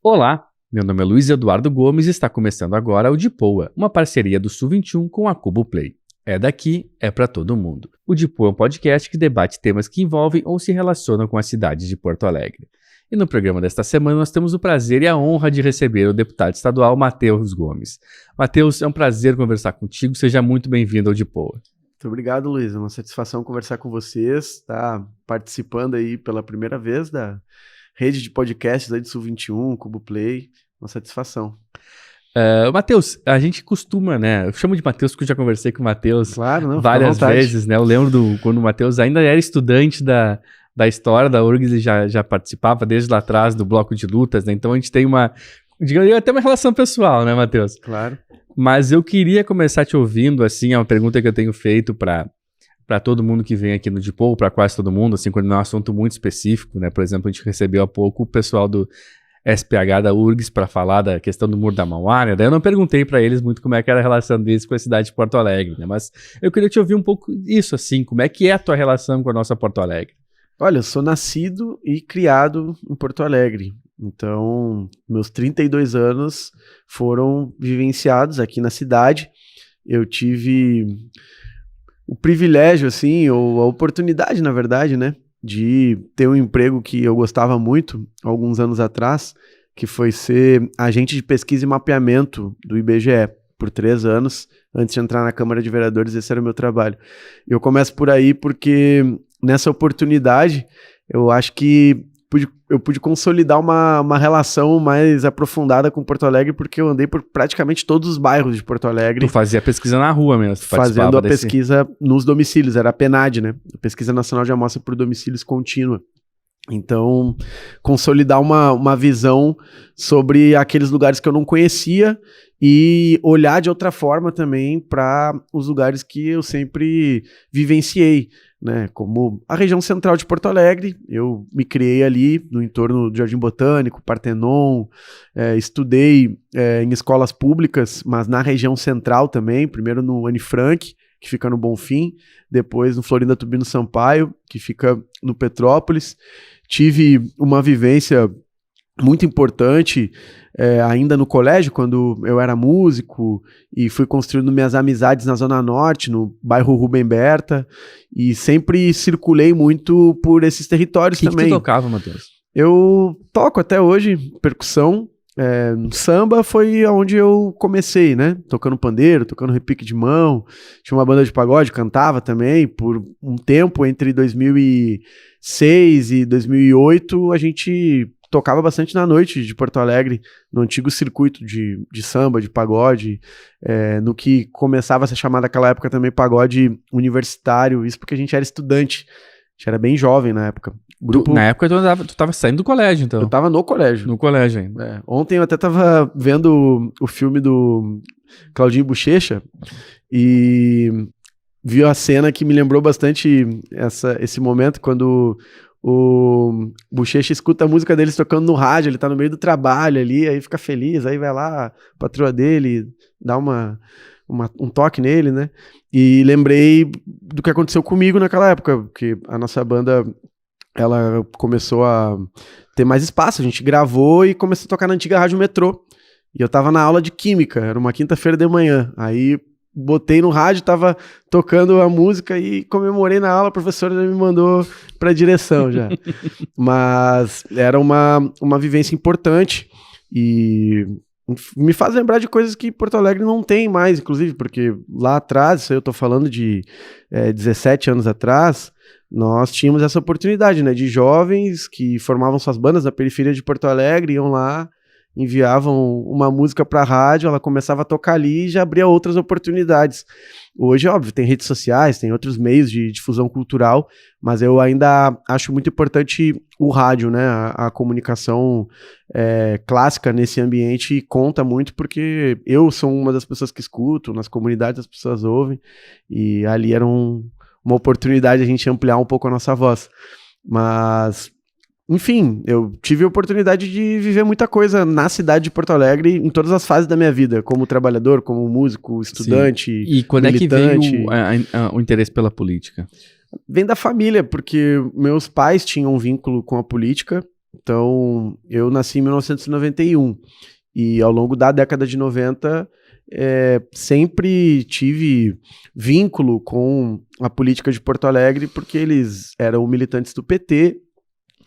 Olá, meu nome é Luiz Eduardo Gomes e está começando agora o Dipoa, uma parceria do Sul 21 com a Cubo Play. É daqui, é para todo mundo. O Dipoa é um podcast que debate temas que envolvem ou se relacionam com a cidade de Porto Alegre. E no programa desta semana nós temos o prazer e a honra de receber o deputado estadual Matheus Gomes. Matheus, é um prazer conversar contigo, seja muito bem-vindo ao Dipoa. Muito obrigado, Luiz. É uma satisfação conversar com vocês, tá participando aí pela primeira vez da rede de podcasts aí do Sul 21, Cubo Play. Uma satisfação. Matheus, a gente costuma, né? Eu chamo de Matheus porque eu já conversei com o Matheus várias vezes, né? Eu lembro quando o Matheus ainda era estudante da história da URGS e já participava desde lá atrás do bloco de lutas, né? Então a gente tem digamos, até uma relação pessoal, né, Matheus? Claro. Mas eu queria começar te ouvindo, assim, é uma pergunta que eu tenho feito para todo mundo que vem aqui no Dipoa, para quase todo mundo, assim, quando é um assunto muito específico, né? Por exemplo, a gente recebeu há pouco o pessoal do SPH da URGS para falar da questão do Muro da Mauá, né? Daí eu não perguntei para eles muito como é que era a relação deles com a cidade de Porto Alegre, né? Mas eu queria te ouvir um pouco isso, assim, como é que é a tua relação com a nossa Porto Alegre? Olha, eu sou nascido e criado em Porto Alegre, então meus 32 anos foram vivenciados aqui na cidade. Eu tive o privilégio, assim, ou a oportunidade, na verdade, né, de ter um emprego que eu gostava muito, alguns anos atrás, que foi ser agente de pesquisa e mapeamento do IBGE, por 3 anos, antes de entrar na Câmara de Vereadores. Esse era o meu trabalho. Eu começo por aí porque, nessa oportunidade, eu acho que eu pude consolidar uma relação mais aprofundada com Porto Alegre, porque eu andei por praticamente todos os bairros de Porto Alegre. Tu fazia pesquisa na rua mesmo? Fazendo a pesquisa nos domicílios, era a PNAD, né? A Pesquisa Nacional de Amostra por Domicílios Contínua. Então, consolidar uma visão sobre aqueles lugares que eu não conhecia e olhar de outra forma também para os lugares que eu sempre vivenciei, né? Como a região central de Porto Alegre, eu me criei ali no entorno do Jardim Botânico, Partenon, estudei em escolas públicas, mas na região central também, primeiro no Anne Frank, que fica no Bonfim, depois no Florinda Tubino Sampaio, que fica no Petrópolis. Tive uma vivência muito importante ainda no colégio, quando eu era músico e fui construindo minhas amizades na Zona Norte, no bairro Rubem Berta, e sempre circulei muito por esses territórios também. O que tu tocava, Matheus? Eu toco até hoje percussão. Samba foi onde eu comecei, né? Tocando pandeiro, tocando repique de mão. Tinha uma banda de pagode, cantava também. Por um tempo, entre 2006 e 2008, a gente tocava bastante na noite de Porto Alegre, no antigo circuito de samba, de pagode, no que começava a ser chamado naquela época também pagode universitário. Isso porque a gente era estudante, a gente era bem jovem na época. Na época tu tava saindo do colégio, então. Eu tava no colégio. No colégio ainda. Ontem eu até tava vendo o filme do Claudinho Bochecha e vi a cena que me lembrou bastante esse momento, quando o Bochecha escuta a música deles tocando no rádio, ele tá no meio do trabalho ali, aí fica feliz, aí vai lá, a patroa dele dá um toque nele, né? E lembrei do que aconteceu comigo naquela época, porque a nossa banda, ela começou a ter mais espaço, a gente gravou e começou a tocar na antiga Rádio Metrô. E eu tava na aula de Química, era uma quinta-feira de manhã. Aí botei no rádio, tava tocando a música e comemorei na aula, a professora já me mandou pra direção já. Mas era uma vivência importante e me faz lembrar de coisas que Porto Alegre não tem mais, inclusive, porque lá atrás, isso aí eu tô falando de 17 anos atrás, nós tínhamos essa oportunidade, né, de jovens que formavam suas bandas na periferia de Porto Alegre, iam lá, enviavam uma música para a rádio, ela começava a tocar ali e já abria outras oportunidades. Hoje, óbvio, tem redes sociais, tem outros meios de difusão cultural, mas eu ainda acho muito importante o rádio, né, a comunicação clássica nesse ambiente conta muito, porque eu sou uma das pessoas que escuto, nas comunidades as pessoas ouvem, e ali era uma oportunidade a gente ampliar um pouco a nossa voz. Mas, enfim, eu tive a oportunidade de viver muita coisa na cidade de Porto Alegre, em todas as fases da minha vida, como trabalhador, como músico, estudante, militante. E quando é que veio o interesse pela política? Vem da família, porque meus pais tinham um vínculo com a política. Então, eu nasci em 1991 e ao longo da década de 90 sempre tive vínculo com a política de Porto Alegre porque eles eram militantes do PT,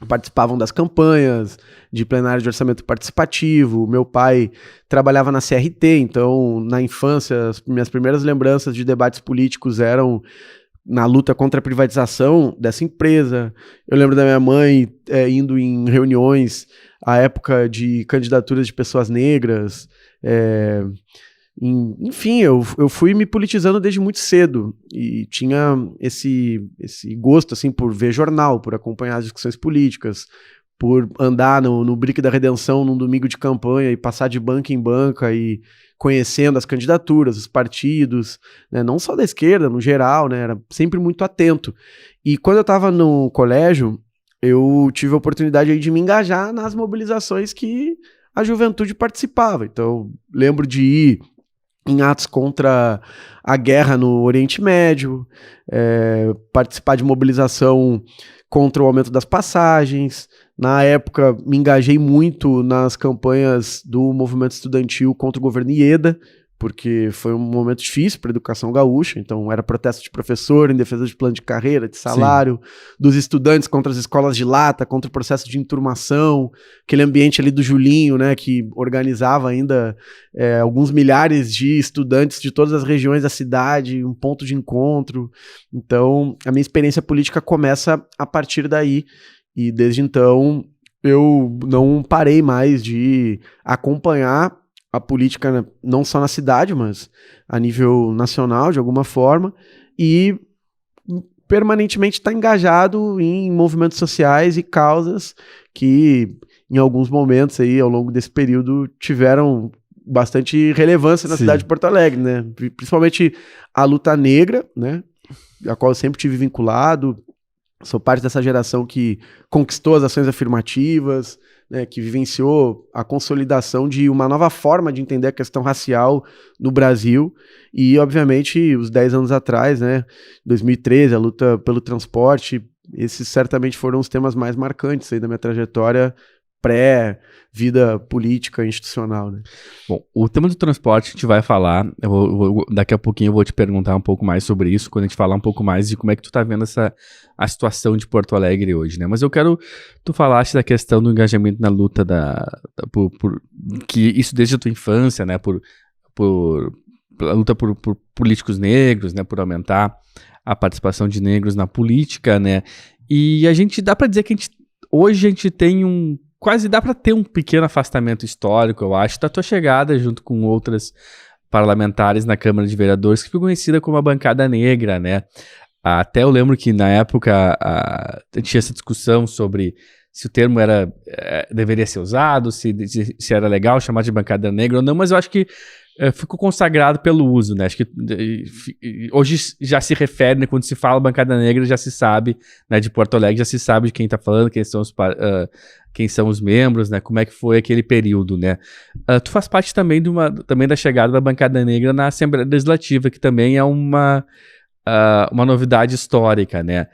participavam das campanhas, de plenário de orçamento participativo. Meu pai trabalhava na CRT, então na infância as minhas primeiras lembranças de debates políticos eram na luta contra a privatização dessa empresa. Eu lembro da minha mãe indo em reuniões à época de candidaturas de pessoas negras. Enfim, eu fui me politizando desde muito cedo e tinha esse gosto assim, por ver jornal, por acompanhar as discussões políticas, por andar no Brick da Redenção num domingo de campanha e passar de banca em banca e conhecendo as candidaturas, os partidos, né, não só da esquerda, no geral, né, era sempre muito atento. E quando eu estava no colégio, eu tive a oportunidade aí de me engajar nas mobilizações que a juventude participava. Então, lembro de ir em atos contra a guerra no Oriente Médio, participar de mobilização contra o aumento das passagens. Na época, me engajei muito nas campanhas do movimento estudantil contra o governo Ieda, porque foi um momento difícil para a educação gaúcha, então era protesto de professor em defesa de plano de carreira, de salário, sim, dos estudantes contra as escolas de lata, contra o processo de enturmação, aquele ambiente ali do Julinho, né, que organizava ainda alguns milhares de estudantes de todas as regiões da cidade, um ponto de encontro. Então, a minha experiência política começa a partir daí, e desde então eu não parei mais de acompanhar a política não só na cidade, mas a nível nacional, de alguma forma, e permanentemente está engajado em movimentos sociais e causas que, em alguns momentos aí, ao longo desse período, tiveram bastante relevância na cidade de Porto Alegre, né? Principalmente a luta negra, né? A qual eu sempre tive vinculado. Sou parte dessa geração que conquistou as ações afirmativas, né, que vivenciou a consolidação de uma nova forma de entender a questão racial no Brasil. E, obviamente, os 10 anos atrás, né, 2013, a luta pelo transporte, esses certamente foram os temas mais marcantes aí da minha trajetória pré-vida política institucional, né? Bom, o tema do transporte a gente vai falar, daqui a pouquinho eu vou te perguntar um pouco mais sobre isso, quando a gente falar um pouco mais de como é que tu tá vendo a situação de Porto Alegre hoje, né? Mas eu quero tu falasse da questão do engajamento na luta que isso desde a tua infância, né? Pela luta por políticos negros, né? Por aumentar a participação de negros na política, né? E dá pra dizer que hoje a gente tem quase dá para ter um pequeno afastamento histórico, eu acho, da tua chegada junto com outras parlamentares na Câmara de Vereadores, que foi conhecida como a bancada negra, né? Até eu lembro que na época tinha essa discussão sobre se o termo deveria ser usado, se era legal chamar de bancada negra ou não, mas eu acho que ficou consagrado pelo uso, né? Acho que hoje já se refere, né, quando se fala bancada negra, já se sabe, né, de Porto Alegre, já se sabe de quem está falando, quem são os membros, né? Como é que foi aquele período, né? Tu faz parte também também da chegada da bancada negra na Assembleia Legislativa, que também é uma novidade histórica, né?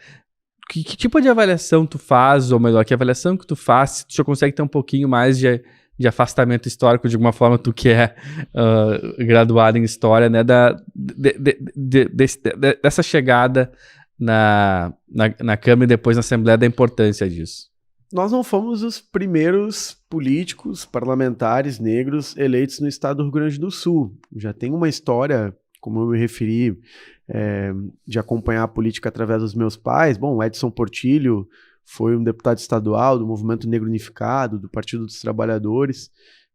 Que tipo de avaliação tu faz, ou melhor, que avaliação que tu faz, se tu já consegue ter um pouquinho mais de afastamento histórico, de alguma forma, tu que é graduado em História, né, dessa chegada na Câmara e depois na Assembleia, da importância disso? Nós não fomos os primeiros políticos, parlamentares negros eleitos no estado do Rio Grande do Sul. Já tem uma história, como eu me referi, de acompanhar a política através dos meus pais. Bom, Edson Portillo foi um deputado estadual do Movimento Negro Unificado, do Partido dos Trabalhadores.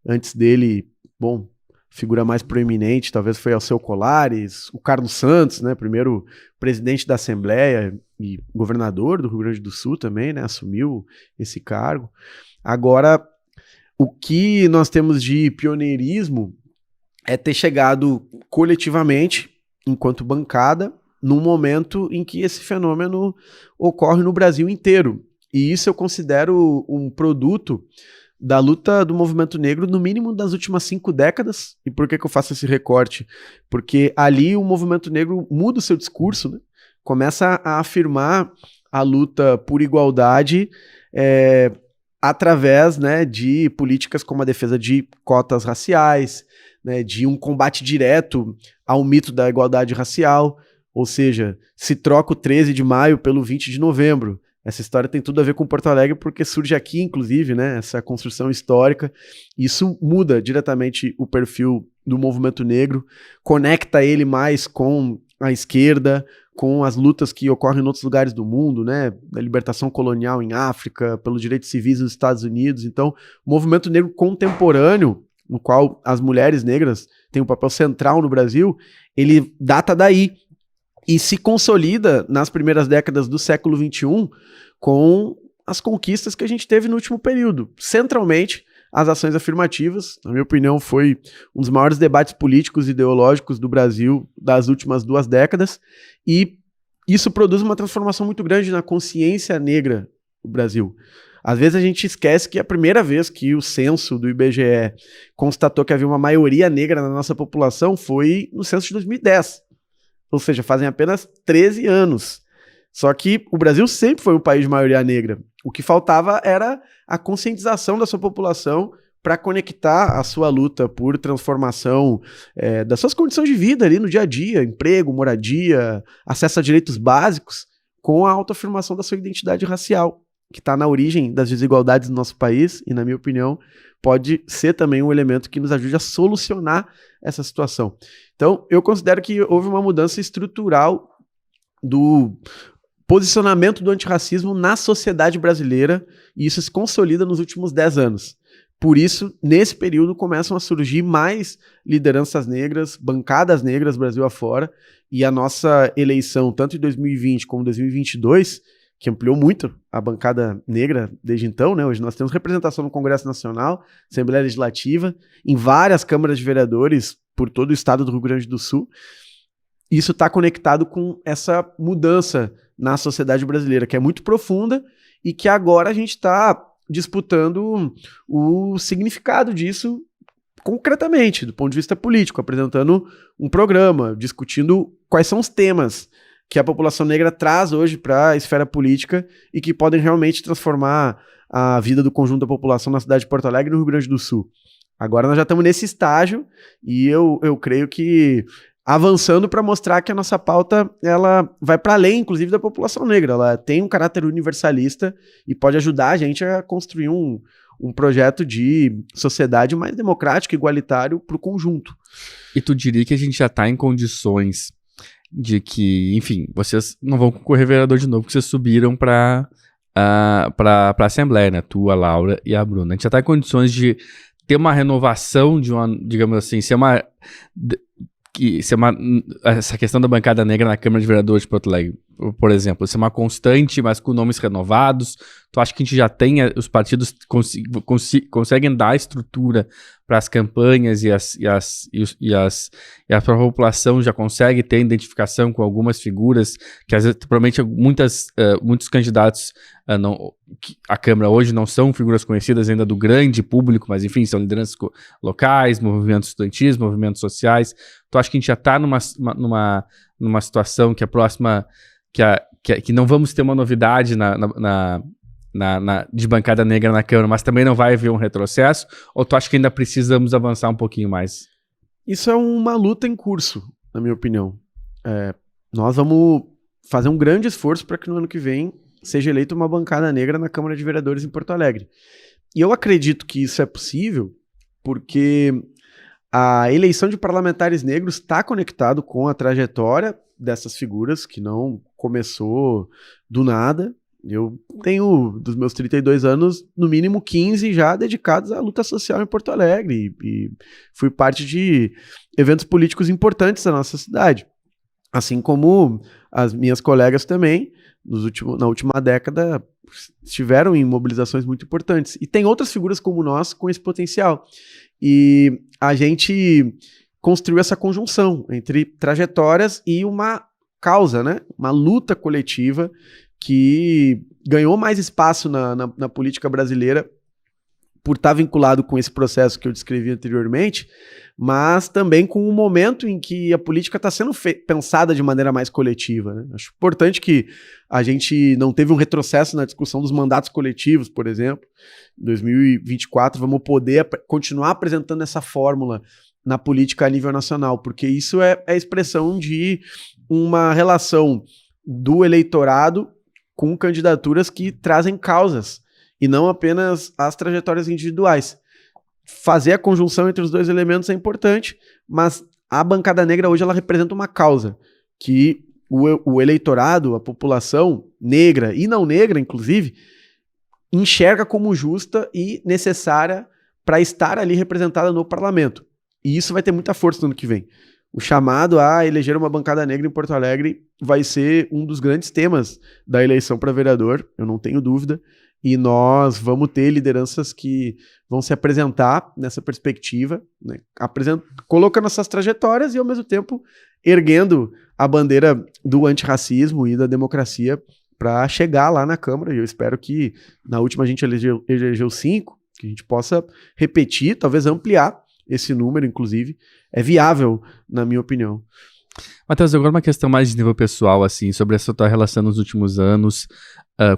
Antes dele, bom, figura mais proeminente talvez foi Alceu Colares, o Carlos Santos, né, primeiro presidente da Assembleia e governador do Rio Grande do Sul também, né, assumiu esse cargo. Agora, o que nós temos de pioneirismo é ter chegado coletivamente, enquanto bancada, num momento em que esse fenômeno ocorre no Brasil inteiro. E isso eu considero um produto da luta do movimento negro, no mínimo das últimas 5 décadas. E por que eu faço esse recorte? Porque ali o movimento negro muda o seu discurso, né? Começa a afirmar a luta por igualdade através, né, de políticas como a defesa de cotas raciais, né, de um combate direto ao mito da igualdade racial, ou seja, se troca o 13 de maio pelo 20 de novembro. Essa história tem tudo a ver com Porto Alegre, porque surge aqui, inclusive, né, essa construção histórica. Isso muda diretamente o perfil do movimento negro, conecta ele mais com a esquerda, com as lutas que ocorrem em outros lugares do mundo, né, da libertação colonial em África, pelos direitos civis nos Estados Unidos. Então, o movimento negro contemporâneo, no qual as mulheres negras têm um papel central no Brasil, ele data daí e se consolida nas primeiras décadas do século XXI com as conquistas que a gente teve no último período. Centralmente, as ações afirmativas, na minha opinião, foi um dos maiores debates políticos e ideológicos do Brasil das últimas 2 décadas, e isso produz uma transformação muito grande na consciência negra do Brasil. Às vezes a gente esquece que a primeira vez que o censo do IBGE constatou que havia uma maioria negra na nossa população foi no censo de 2010. Ou seja, fazem apenas 13 anos. Só que o Brasil sempre foi um país de maioria negra. O que faltava era a conscientização da sua população para conectar a sua luta por transformação das suas condições de vida ali no dia a dia, emprego, moradia, acesso a direitos básicos, com a autoafirmação da sua identidade racial, que está na origem das desigualdades do nosso país e, na minha opinião, pode ser também um elemento que nos ajude a solucionar essa situação. Então, eu considero que houve uma mudança estrutural do posicionamento do antirracismo na sociedade brasileira, e isso se consolida nos últimos 10 anos. Por isso, nesse período, começam a surgir mais lideranças negras, bancadas negras Brasil afora, e a nossa eleição, tanto em 2020 como em 2022, que ampliou muito a bancada negra desde então, né? Hoje nós temos representação no Congresso Nacional, Assembleia Legislativa, em várias câmaras de vereadores por todo o estado do Rio Grande do Sul. Isso está conectado com essa mudança na sociedade brasileira, que é muito profunda e que agora a gente está disputando o significado disso concretamente, do ponto de vista político, apresentando um programa, discutindo quais são os temas que a população negra traz hoje para a esfera política e que podem realmente transformar a vida do conjunto da população na cidade de Porto Alegre e no Rio Grande do Sul. Agora nós já estamos nesse estágio e eu creio que avançando para mostrar que a nossa pauta ela vai para além, inclusive, da população negra. Ela tem um caráter universalista e pode ajudar a gente a construir um projeto de sociedade mais democrático e igualitário para o conjunto. E tu diria que a gente já está em condições de que, enfim, vocês não vão concorrer vereador de novo, porque vocês subiram para a Assembleia, né? Tu, a Laura e a Bruna. A gente já está em condições de ter uma renovação de uma, digamos assim, essa questão da bancada negra na Câmara de Vereadores de Porto Alegre, por exemplo, ser uma constante, mas com nomes renovados. Tu acha que a gente já tem, os partidos conseguem dar estrutura para as campanhas e a população já consegue ter identificação com algumas figuras que às vezes, provavelmente muitos candidatos a Câmara hoje não são figuras conhecidas ainda do grande público, mas enfim, são lideranças locais, movimentos estudantis, movimentos sociais. Tu acha que a gente já está numa situação que a próxima, que não vamos ter uma novidade de bancada negra na Câmara, mas também não vai haver um retrocesso? Ou tu acha que ainda precisamos avançar um pouquinho mais? Isso é uma luta em curso, na minha opinião. Nós vamos fazer um grande esforço para que no ano que vem seja eleita uma bancada negra na Câmara de Vereadores em Porto Alegre. E eu acredito que isso é possível porque a eleição de parlamentares negros está conectado com a trajetória dessas figuras, que não começou do nada. Eu tenho, dos meus 32 anos, no mínimo 15 já dedicados à luta social em Porto Alegre e fui parte de eventos políticos importantes da nossa cidade. Assim como as minhas colegas também, na última década, estiveram em mobilizações muito importantes. E tem outras figuras como nós com esse potencial. E a gente construiu essa conjunção entre trajetórias e uma causa, né? Uma luta coletiva que ganhou mais espaço na política brasileira por estar vinculado com esse processo que eu descrevi anteriormente, mas também com o momento em que a política está sendo pensada de maneira mais coletiva, né? Acho importante que a gente não teve um retrocesso na discussão dos mandatos coletivos, por exemplo. Em 2024 vamos poder continuar apresentando essa fórmula na política a nível nacional, porque isso é a expressão de uma relação do eleitorado com candidaturas que trazem causas, e não apenas as trajetórias individuais. Fazer a conjunção entre os dois elementos é importante, mas a bancada negra hoje ela representa uma causa que o eleitorado, a população negra e não negra, inclusive, enxerga como justa e necessária para estar ali representada no parlamento. E isso vai ter muita força no ano que vem. O chamado a eleger uma bancada negra em Porto Alegre vai ser um dos grandes temas da eleição para vereador, eu não tenho dúvida. E nós vamos ter lideranças que vão se apresentar nessa perspectiva, né, colocando essas trajetórias e, ao mesmo tempo, erguendo a bandeira do antirracismo e da democracia para chegar lá na Câmara. E eu espero que, na última a gente elegeu 5, que a gente possa repetir, talvez ampliar esse número, inclusive. É viável, na minha opinião. Matheus, agora uma questão mais de nível pessoal, assim, sobre essa tua relação nos últimos anos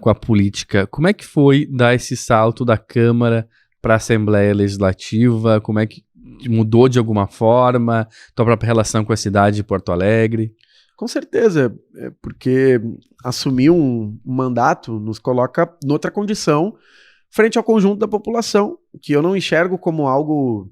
com a política. Como é que foi dar esse salto da Câmara para a Assembleia Legislativa? Como é que mudou de alguma forma tua própria relação com a cidade de Porto Alegre? Com certeza, porque assumir um mandato nos coloca noutra condição frente ao conjunto da população, que eu não enxergo como algo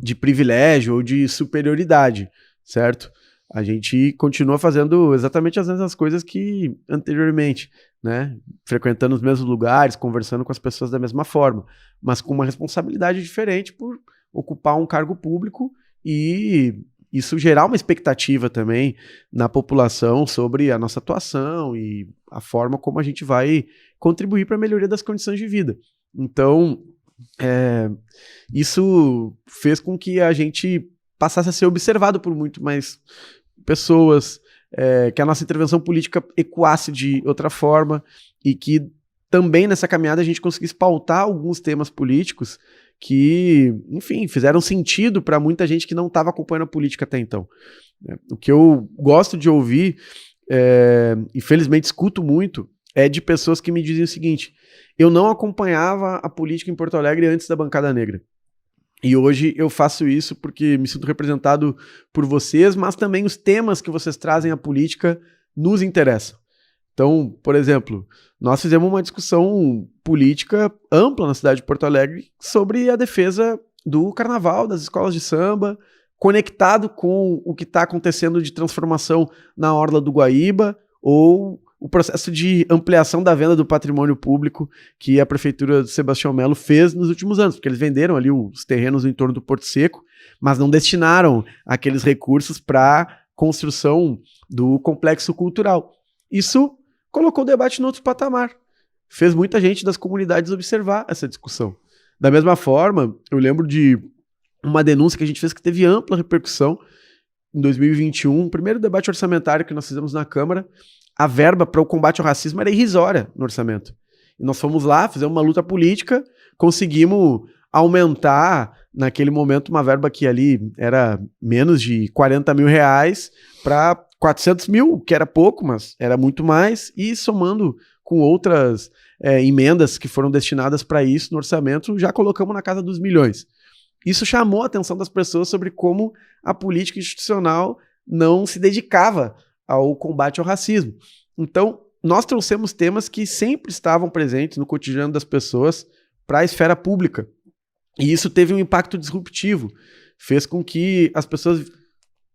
de privilégio ou de superioridade, certo? A gente continua fazendo exatamente as mesmas coisas que anteriormente, né? Frequentando os mesmos lugares, conversando com as pessoas da mesma forma, mas com uma responsabilidade diferente por ocupar um cargo público e isso gerar uma expectativa também na população sobre a nossa atuação e a forma como a gente vai contribuir para a melhoria das condições de vida. Então, isso fez com que a gente passasse a ser observado por muito mais pessoas, que a nossa intervenção política ecoasse de outra forma e que também nessa caminhada a gente conseguisse pautar alguns temas políticos que, enfim, fizeram sentido para muita gente que não estava acompanhando a política até então. O que eu gosto de ouvir, e felizmente escuto muito, é de pessoas que me dizem o seguinte: eu não acompanhava a política em Porto Alegre antes da bancada negra. E hoje eu faço isso porque me sinto representado por vocês, mas também os temas que vocês trazem à política nos interessam. Então, por exemplo, nós fizemos uma discussão política ampla na cidade de Porto Alegre sobre a defesa do carnaval, das escolas de samba, conectado com o que está acontecendo de transformação na Orla do Guaíba, ou o processo de ampliação da venda do patrimônio público que a prefeitura de Sebastião Melo fez nos últimos anos, porque eles venderam ali os terrenos no entorno do Porto Seco, mas não destinaram aqueles recursos para construção do complexo cultural. Isso colocou o debate em outro patamar, fez muita gente das comunidades observar essa discussão. Da mesma forma, eu lembro de uma denúncia que a gente fez que teve ampla repercussão em 2021, o primeiro debate orçamentário que nós fizemos na Câmara. A verba para o combate ao racismo era irrisória no orçamento. E nós fomos lá, fizemos uma luta política, conseguimos aumentar, naquele momento, uma verba que ali era menos de 40 mil reais para 400 mil, que era pouco, mas era muito mais, e somando com outras emendas que foram destinadas para isso no orçamento, já colocamos na casa dos milhões. Isso chamou a atenção das pessoas sobre como a política institucional não se dedicava ao combate ao racismo. Então, nós trouxemos temas que sempre estavam presentes no cotidiano das pessoas para a esfera pública. E isso teve um impacto disruptivo. Fez com que as pessoas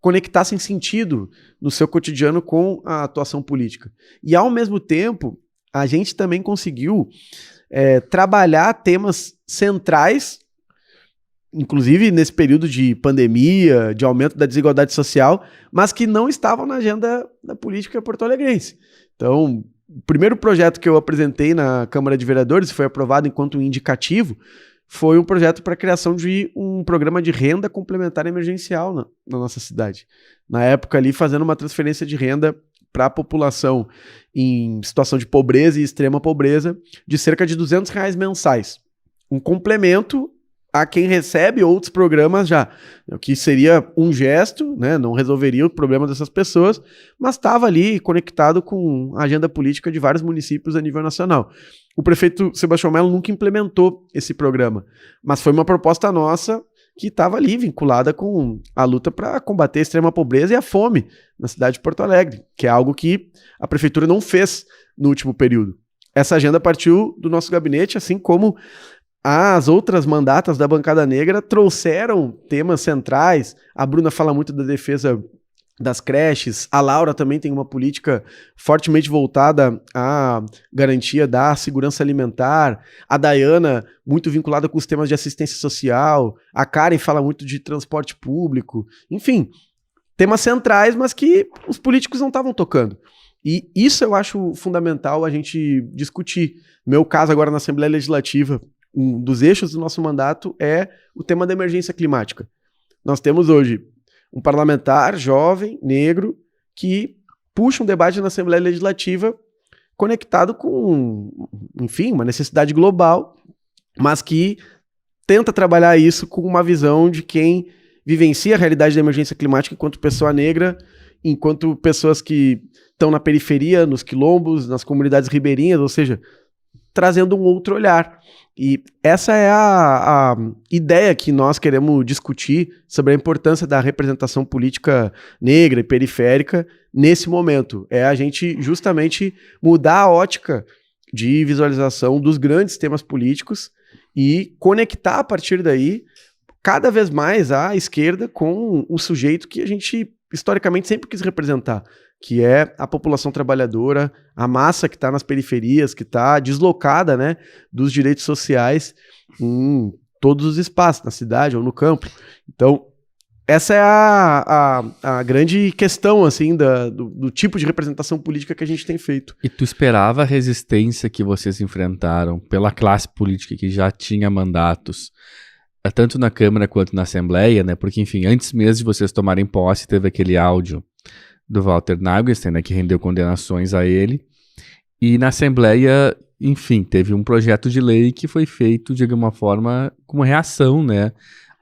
conectassem sentido no seu cotidiano com a atuação política. E, ao mesmo tempo, a gente também conseguiu trabalhar temas centrais, inclusive nesse período de pandemia, de aumento da desigualdade social, mas que não estavam na agenda da política porto-alegrense. Então, o primeiro projeto que eu apresentei na Câmara de Vereadores, e foi aprovado enquanto um indicativo, foi um projeto para a criação de um programa de renda complementar emergencial na nossa cidade. Na época ali, fazendo uma transferência de renda para a população em situação de pobreza e extrema pobreza, de cerca de R$200 mensais. um complemento a quem recebe outros programas já, o que seria um gesto, né, não resolveria o problema dessas pessoas, mas estava ali conectado com a agenda política de vários municípios a nível nacional. O prefeito Sebastião Melo nunca implementou esse programa, mas foi uma proposta nossa que estava ali vinculada com a luta para combater a extrema pobreza e a fome na cidade de Porto Alegre, que é algo que a prefeitura não fez no último período. Essa agenda partiu do nosso gabinete, assim como as outras mandatas da bancada negra trouxeram temas centrais. A Bruna fala muito da defesa das creches, a Laura também tem uma política fortemente voltada à garantia da segurança alimentar, a Dayana muito vinculada com os temas de assistência social, a Karen fala muito de transporte público, enfim, temas centrais, mas que os políticos não estavam tocando. E isso eu acho fundamental a gente discutir. No meu caso agora na Assembleia Legislativa, um dos eixos do nosso mandato é o tema da emergência climática. Nós temos hoje um parlamentar jovem, negro, que puxa um debate na Assembleia Legislativa conectado com, enfim, uma necessidade global, mas que tenta trabalhar isso com uma visão de quem vivencia a realidade da emergência climática enquanto pessoa negra, enquanto pessoas que estão na periferia, nos quilombos, nas comunidades ribeirinhas, ou seja, trazendo um outro olhar. E essa é a ideia que nós queremos discutir sobre a importância da representação política negra e periférica nesse momento. É a gente justamente mudar a ótica de visualização dos grandes temas políticos e conectar a partir daí cada vez mais a esquerda com o sujeito que a gente historicamente sempre quis representar, que é a população trabalhadora, a massa que está nas periferias, que está deslocada, né, dos direitos sociais em todos os espaços, na cidade ou no campo. Então, essa é a grande questão, assim, do tipo de representação política que a gente tem feito. E tu esperava a resistência que vocês enfrentaram pela classe política que já tinha mandatos, tanto na Câmara quanto na Assembleia, né? Porque, enfim, antes mesmo de vocês tomarem posse, teve aquele áudio do Walter Nagelstein, né, que rendeu condenações a ele, e na Assembleia, enfim, teve um projeto de lei que foi feito, de alguma forma, como reação, né,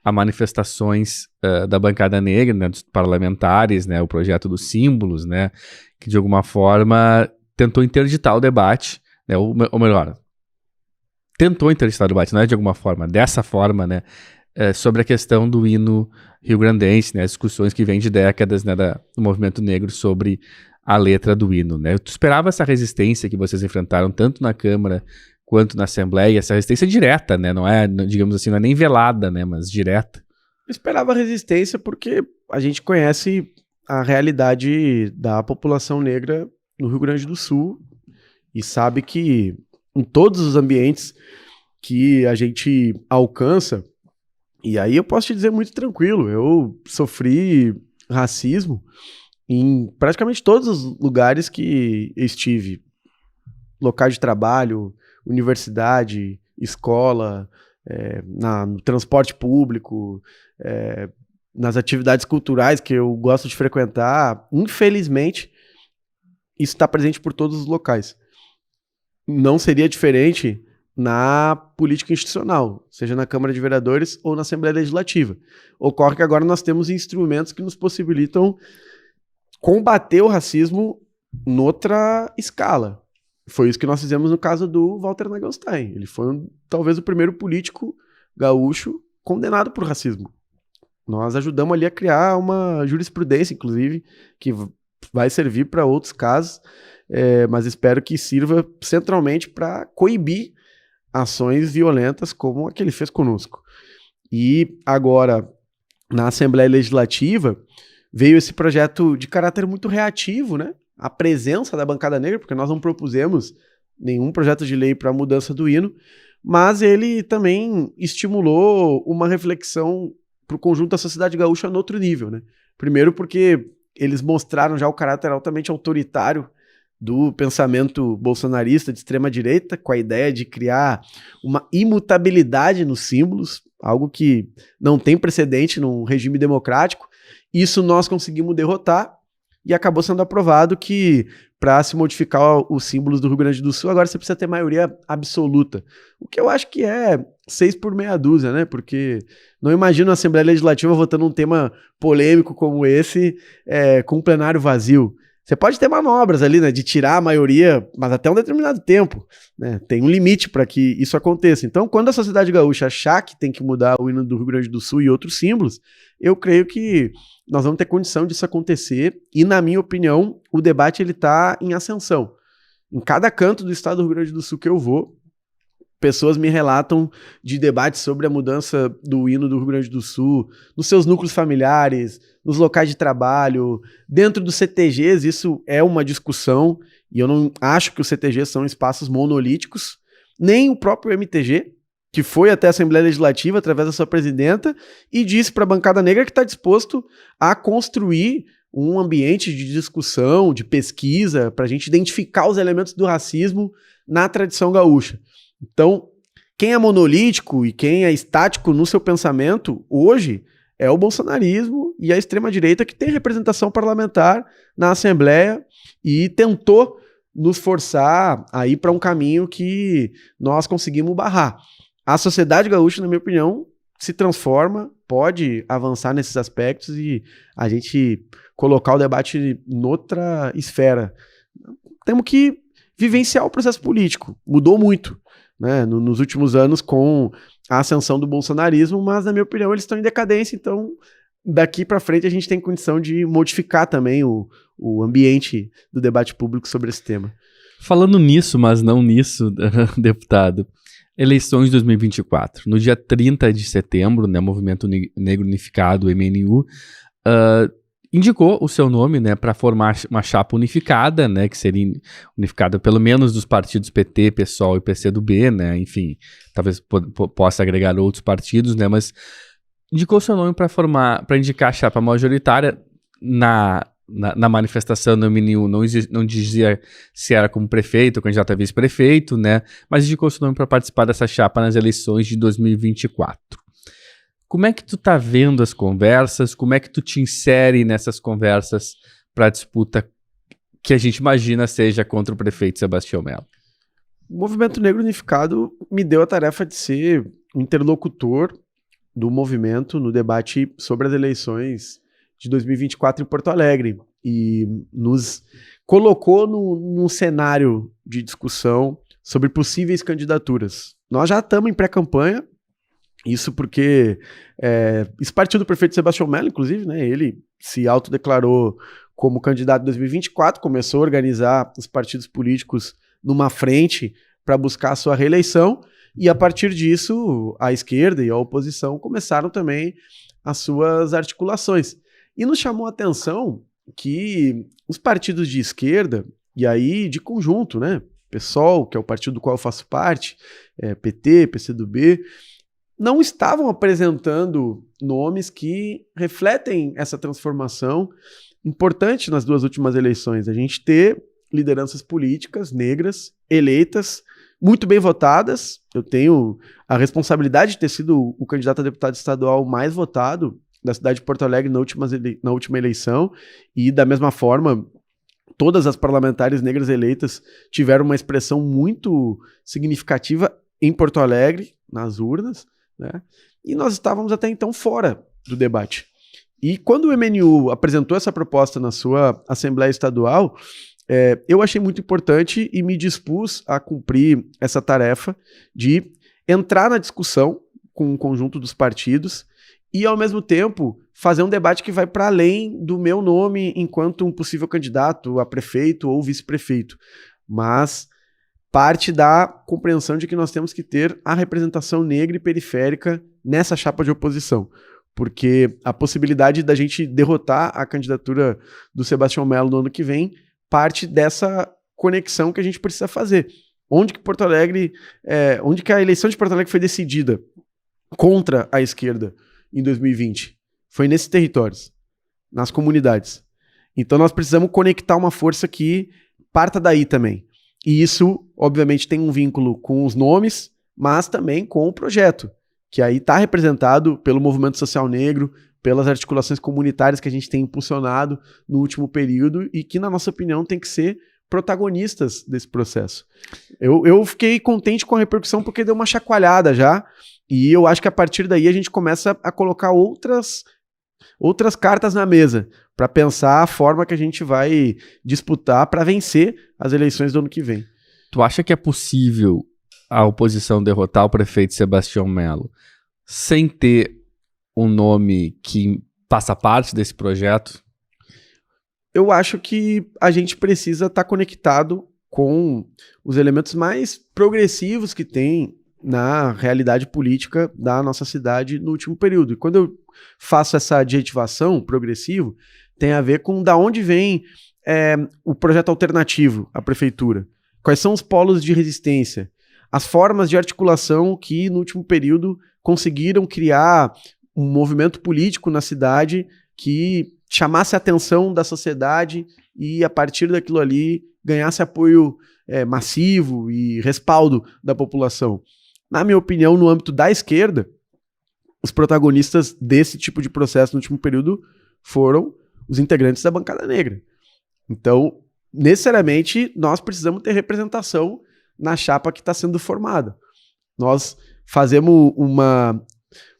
a manifestações da bancada negra, né, dos parlamentares, né, o projeto dos símbolos, né, que de alguma forma tentou interditar o debate, né, ou melhor, tentou interditar o debate, não é de alguma forma, dessa forma, né, sobre a questão do hino rio-grandense, né, as discussões que vêm de décadas, né, do movimento negro sobre a letra do hino, né. Tu esperava essa resistência que vocês enfrentaram tanto na Câmara quanto na Assembleia, essa resistência direta, né, não é, digamos assim, não é nem velada, né, mas direta? Eu esperava resistência porque a gente conhece a realidade da população negra no Rio Grande do Sul e sabe que em todos os ambientes que a gente alcança, e aí eu posso te dizer muito tranquilo, eu sofri racismo em praticamente todos os lugares que eu estive. Local de trabalho, universidade, escola, no transporte público, nas atividades culturais que eu gosto de frequentar. Infelizmente, isso está presente por todos os locais. Não seria diferente na política institucional, seja na Câmara de Vereadores ou na Assembleia Legislativa. Ocorre que agora nós temos instrumentos que nos possibilitam combater o racismo noutra escala. Foi isso que nós fizemos no caso do Walter Nagelstein. Ele foi talvez o primeiro político gaúcho condenado por racismo. Nós ajudamos ali a criar uma jurisprudência, inclusive, que vai servir para outros casos, mas espero que sirva centralmente para coibir ações violentas como a que ele fez conosco. E agora, na Assembleia Legislativa, veio esse projeto de caráter muito reativo, né? A presença da bancada negra, porque nós não propusemos nenhum projeto de lei para a mudança do hino, mas ele também estimulou uma reflexão para o conjunto da sociedade gaúcha no outro nível, né? Primeiro porque eles mostraram já o caráter altamente autoritário do pensamento bolsonarista de extrema-direita, com a ideia de criar uma imutabilidade nos símbolos, algo que não tem precedente num regime democrático. Isso nós conseguimos derrotar, e acabou sendo aprovado que para se modificar os símbolos do Rio Grande do Sul, agora você precisa ter maioria absoluta. O que eu acho que é 6 por meia dúzia, né? Porque não imagino a Assembleia Legislativa votando um tema polêmico como esse com um plenário vazio. Você pode ter manobras ali, né, de tirar a maioria, mas até um determinado tempo, né? Tem um limite para que isso aconteça. Então, quando a sociedade gaúcha achar que tem que mudar o hino do Rio Grande do Sul e outros símbolos, eu creio que nós vamos ter condição disso acontecer e, na minha opinião, o debate ele está em ascensão. Em cada canto do estado do Rio Grande do Sul que eu vou, pessoas me relatam de debates sobre a mudança do hino do Rio Grande do Sul, nos seus núcleos familiares, nos locais de trabalho, dentro dos CTGs, isso é uma discussão, e eu não acho que os CTGs são espaços monolíticos, nem o próprio MTG, que foi até a Assembleia Legislativa através da sua presidenta e disse para a bancada negra que está disposto a construir um ambiente de discussão, de pesquisa, para a gente identificar os elementos do racismo na tradição gaúcha. Então, quem é monolítico e quem é estático no seu pensamento, hoje, é o bolsonarismo e a extrema-direita que tem representação parlamentar na Assembleia e tentou nos forçar a ir para um caminho que nós conseguimos barrar. A sociedade gaúcha, na minha opinião, se transforma, pode avançar nesses aspectos e a gente colocar o debate noutra esfera. Temos que vivenciar o processo político. Mudou muito, né, nos últimos anos com a ascensão do bolsonarismo, mas, na minha opinião, eles estão em decadência, então daqui para frente a gente tem condição de modificar também o ambiente do debate público sobre esse tema. Falando nisso, mas não nisso, deputado, eleições de 2024. No dia 30 de setembro, né, o Movimento Negro Unificado, o MNU, indicou o seu nome, né, para formar uma chapa unificada, né, que seria unificada pelo menos dos partidos PT, PSOL e PCdoB, né, enfim, talvez possa agregar outros partidos, né, mas indicou o seu nome para indicar a chapa majoritária. Na manifestação no MNU não dizia se era como prefeito ou candidato a vice-prefeito, né, mas indicou o seu nome para participar dessa chapa nas eleições de 2024. Como é que tu tá vendo as conversas? Como é que tu te insere nessas conversas para a disputa que a gente imagina seja contra o prefeito Sebastião Melo? O Movimento Negro Unificado me deu a tarefa de ser um interlocutor do movimento no debate sobre as eleições de 2024 em Porto Alegre e nos colocou num cenário de discussão sobre possíveis candidaturas. Nós já estamos em pré-campanha, isso porque isso partiu do prefeito Sebastião Melo, inclusive, né? Ele se autodeclarou como candidato em 2024, começou a organizar os partidos políticos numa frente para buscar a sua reeleição, e a partir disso a esquerda e a oposição começaram também as suas articulações. E nos chamou a atenção que os partidos de esquerda, e aí de conjunto, né? PSOL, que é o partido do qual eu faço parte, PT, PCdoB, não estavam apresentando nomes que refletem essa transformação importante nas duas últimas eleições. A gente ter lideranças políticas negras eleitas, muito bem votadas. Eu tenho a responsabilidade de ter sido o candidato a deputado estadual mais votado da cidade de Porto Alegre na última eleição, e da mesma forma todas as parlamentares negras eleitas tiveram uma expressão muito significativa em Porto Alegre, nas urnas, né? E nós estávamos até então fora do debate. E quando o MNU apresentou essa proposta na sua Assembleia Estadual, eu achei muito importante e me dispus a cumprir essa tarefa de entrar na discussão com o conjunto dos partidos e, ao mesmo tempo, fazer um debate que vai para além do meu nome enquanto um possível candidato a prefeito ou vice-prefeito, mas parte da compreensão de que nós temos que ter a representação negra e periférica nessa chapa de oposição, porque a possibilidade da gente derrotar a candidatura do Sebastião Melo no ano que vem parte dessa conexão que a gente precisa fazer. Onde que a eleição de Porto Alegre foi decidida contra a esquerda em 2020? Foi nesses territórios, nas comunidades. Então nós precisamos conectar uma força que parta daí também. E isso, obviamente, tem um vínculo com os nomes, mas também com o projeto, que aí está representado pelo movimento social negro, pelas articulações comunitárias que a gente tem impulsionado no último período e que, na nossa opinião, tem que ser protagonistas desse processo. Eu fiquei contente com a repercussão porque deu uma chacoalhada já, e eu acho que a partir daí a gente começa a colocar outras cartas na mesa para pensar a forma que a gente vai disputar para vencer as eleições do ano que vem. Tu acha que é possível a oposição derrotar o prefeito Sebastião Melo sem ter um nome que faça parte desse projeto? Eu acho que a gente precisa estar conectado com os elementos mais progressivos que tem na realidade política da nossa cidade no último período. E quando eu faço essa adjetivação, progressivo, tem a ver com da onde vem o projeto alternativo à prefeitura. Quais são os polos de resistência? As formas de articulação que no último período conseguiram criar um movimento político na cidade que chamasse a atenção da sociedade e, a partir daquilo ali, ganhasse apoio massivo e respaldo da população. Na minha opinião, no âmbito da esquerda, os protagonistas desse tipo de processo no último período foram os integrantes da bancada negra. Então, necessariamente, nós precisamos ter representação na chapa que está sendo formada. Nós fazemos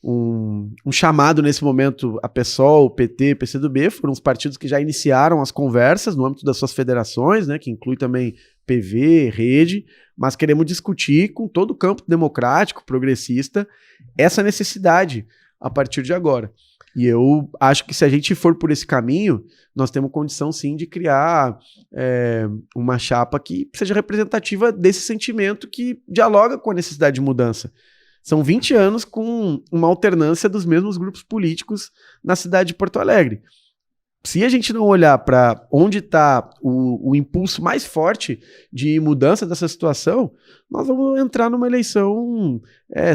um chamado nesse momento a PSOL, PT, PCdoB, foram os partidos que já iniciaram as conversas no âmbito das suas federações, né, que inclui também PV, Rede, mas queremos discutir com todo o campo democrático, progressista, essa necessidade a partir de agora. E eu acho que se a gente for por esse caminho, nós temos condição sim de criar uma chapa que seja representativa desse sentimento que dialoga com a necessidade de mudança. São 20 anos com uma alternância dos mesmos grupos políticos na cidade de Porto Alegre. Se a gente não olhar para onde está o impulso mais forte de mudança dessa situação, nós vamos entrar numa eleição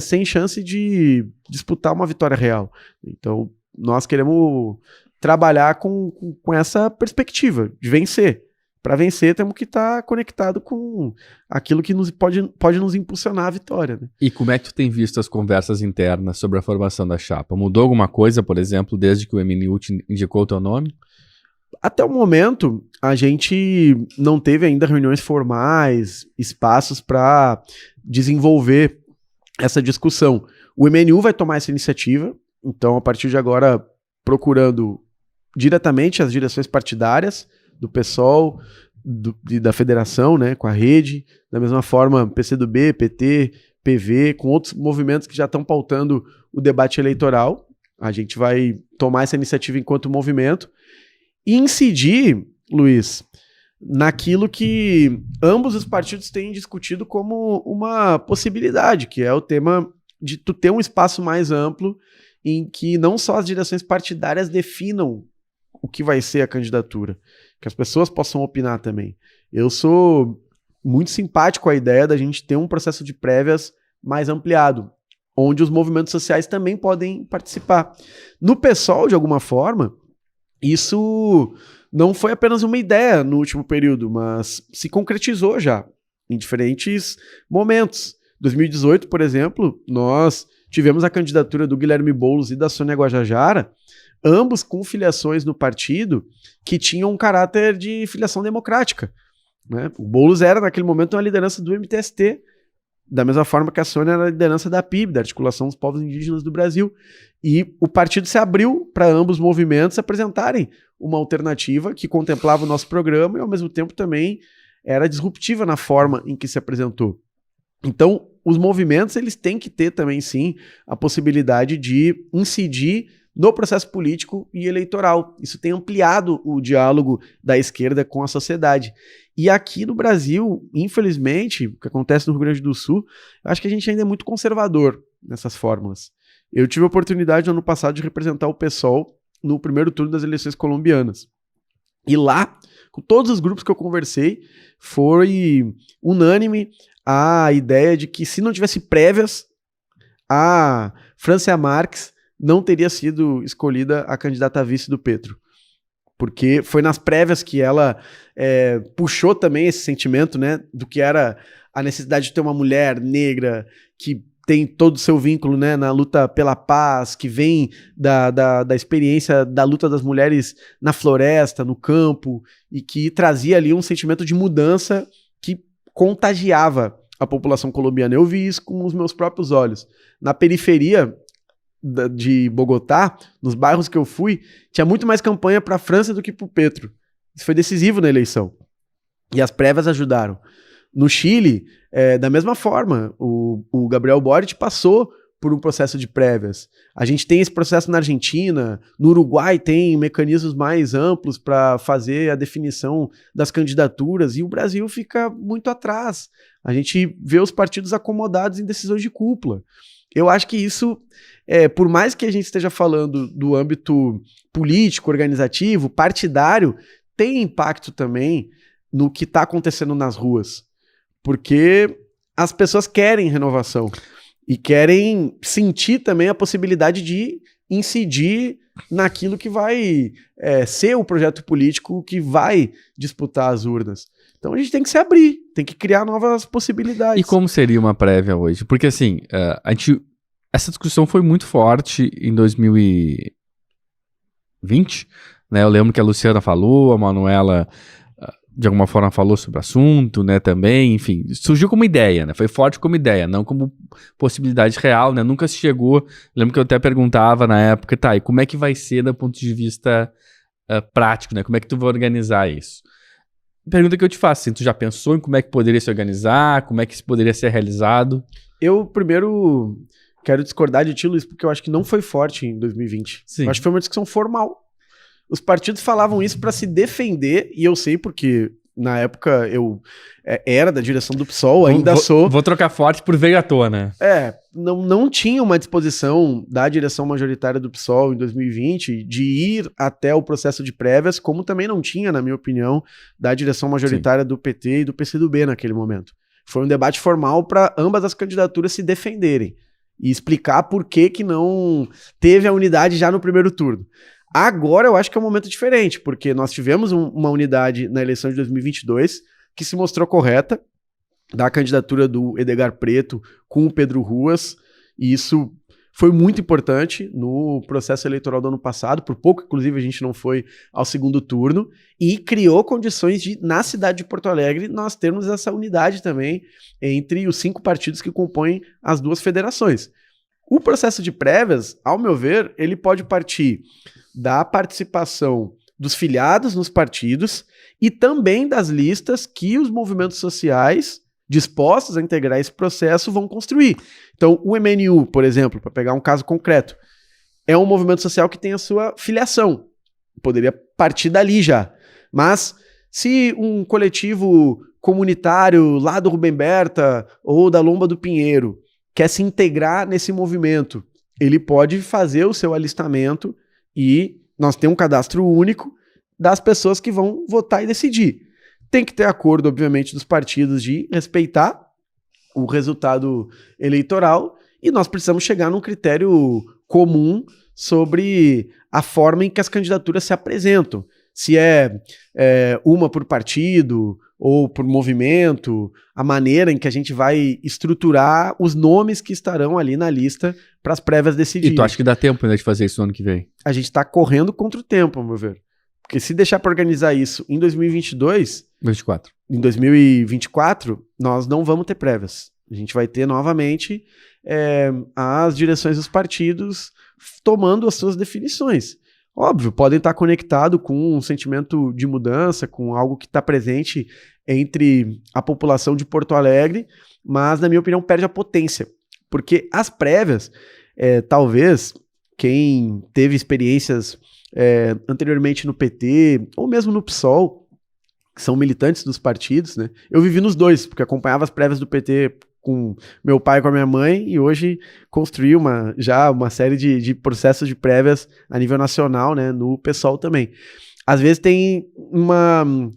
sem chance de disputar uma vitória real. Então, nós queremos trabalhar com essa perspectiva de vencer. Para vencer, temos que estar conectado com aquilo que pode nos impulsionar à vitória. Né? E como é que tu tem visto as conversas internas sobre a formação da chapa? Mudou alguma coisa, por exemplo, desde que o MNU te indicou o teu nome? Até o momento, a gente não teve ainda reuniões formais, espaços para desenvolver essa discussão. O MNU vai tomar essa iniciativa, então, a partir de agora, procurando diretamente as direções partidárias, do PSOL, da federação, né, com a Rede, da mesma forma PCdoB, PT, PV, com outros movimentos que já estão pautando o debate eleitoral. A gente vai tomar essa iniciativa enquanto movimento e incidir, Luiz, naquilo que ambos os partidos têm discutido como uma possibilidade, que é o tema de tu ter um espaço mais amplo em que não só as direções partidárias definam o que vai ser a candidatura, que as pessoas possam opinar também. Eu sou muito simpático à ideia da gente ter um processo de prévias mais ampliado, onde os movimentos sociais também podem participar. No PSOL, de alguma forma, isso não foi apenas uma ideia no último período, mas se concretizou já em diferentes momentos. 2018, por exemplo, nós tivemos a candidatura do Guilherme Boulos e da Sônia Guajajara, ambos com filiações no partido que tinham um caráter de filiação democrática. Né? O Boulos era, naquele momento, uma liderança do MTST, da mesma forma que a Sônia era a liderança da PIB, da Articulação dos Povos Indígenas do Brasil. E o partido se abriu para ambos os movimentos apresentarem uma alternativa que contemplava o nosso programa e, ao mesmo tempo, também era disruptiva na forma em que se apresentou. Então, os movimentos eles têm que ter também, sim, a possibilidade de incidir no processo político e eleitoral. Isso tem ampliado o diálogo da esquerda com a sociedade. E aqui no Brasil, infelizmente, o que acontece no Rio Grande do Sul, eu acho que a gente ainda é muito conservador nessas fórmulas. Eu tive a oportunidade no ano passado de representar o PSOL no primeiro turno das eleições colombianas. E lá, com todos os grupos que eu conversei, foi unânime a ideia de que se não tivesse prévias, a Francia Márquez não teria sido escolhida a candidata a vice do Petro. Porque foi nas prévias que ela puxou também esse sentimento, né, do que era a necessidade de ter uma mulher negra que tem todo o seu vínculo, né, na luta pela paz, que vem da experiência da luta das mulheres na floresta, no campo, e que trazia ali um sentimento de mudança que contagiava a população colombiana. Eu vi isso com os meus próprios olhos. Na periferia de Bogotá, nos bairros que eu fui, tinha muito mais campanha para a França do que para o Petro. Isso foi decisivo na eleição. E as prévias ajudaram. No Chile, da mesma forma, o Gabriel Boric passou por um processo de prévias. A gente tem esse processo na Argentina, no Uruguai tem mecanismos mais amplos para fazer a definição das candidaturas, e o Brasil fica muito atrás. A gente vê os partidos acomodados em decisões de cúpula. Eu acho que isso, por mais que a gente esteja falando do âmbito político, organizativo, partidário, tem impacto também no que está acontecendo nas ruas. Porque as pessoas querem renovação e querem sentir também a possibilidade de incidir naquilo que vai ser o projeto político que vai disputar as urnas. Então a gente tem que se abrir, tem que criar novas possibilidades. E como seria uma prévia hoje? Porque assim, essa discussão foi muito forte em 2020, né? Eu lembro que a Luciana falou, a Manuela de alguma forma falou sobre o assunto, né, também, enfim, surgiu como ideia, né, foi forte como ideia, não como possibilidade real, né, nunca se chegou, lembro que eu até perguntava na época, tá, e como é que vai ser do ponto de vista prático, né, como é que tu vai organizar isso? Pergunta que eu te faço, assim, tu já pensou em como é que poderia se organizar, como é que isso poderia ser realizado? Eu, primeiro, quero discordar de ti, Luiz, porque eu acho que não foi forte em 2020. Sim. Eu acho que foi uma discussão formal. Os partidos falavam isso para se defender, e eu sei porque na época eu era da direção do PSOL, ainda sou. Vou trocar forte por veio à tona. Não tinha uma disposição da direção majoritária do PSOL em 2020 de ir até o processo de prévias, como também não tinha, na minha opinião, da direção majoritária do PT e do PCdoB naquele momento. Foi um debate formal para ambas as candidaturas se defenderem e explicar por que não teve a unidade já no primeiro turno. Agora eu acho que é um momento diferente, porque nós tivemos uma unidade na eleição de 2022 que se mostrou correta, da candidatura do Edgar Preto com o Pedro Ruas, e isso foi muito importante no processo eleitoral do ano passado, por pouco, inclusive, a gente não foi ao segundo turno, e criou condições de, na cidade de Porto Alegre, nós termos essa unidade também entre os 5 partidos que compõem as 2 federações. O processo de prévias, ao meu ver, ele pode partir da participação dos filiados nos partidos e também das listas que os movimentos sociais dispostos a integrar esse processo vão construir. Então, o MNU, por exemplo, para pegar um caso concreto, é um movimento social que tem a sua filiação. Poderia partir dali já. Mas se um coletivo comunitário lá do Rubem Berta ou da Lomba do Pinheiro quer se integrar nesse movimento, ele pode fazer o seu alistamento e nós temos um cadastro único das pessoas que vão votar e decidir. Tem que ter acordo, obviamente, dos partidos de respeitar o resultado eleitoral e nós precisamos chegar num critério comum sobre a forma em que as candidaturas se apresentam. Se é uma por partido ou por movimento, a maneira em que a gente vai estruturar os nomes que estarão ali na lista para as prévias decidirem. E tu acha que dá tempo ainda de fazer isso no ano que vem? A gente está correndo contra o tempo, ao meu ver. Porque se deixar para organizar isso em 2022... 24. Em 2024, nós não vamos ter prévias. A gente vai ter novamente as direções dos partidos tomando as suas definições. Óbvio, podem estar conectados com um sentimento de mudança, com algo que está presente entre a população de Porto Alegre, mas, na minha opinião, perde a potência. Porque as prévias, talvez, quem teve experiências anteriormente no PT, ou mesmo no PSOL, que são militantes dos partidos, né? Eu vivi nos dois, porque acompanhava as prévias do PT com meu pai e com a minha mãe, e hoje construí já uma série de processos de prévias a nível nacional, né, no PSOL também. Às vezes tem um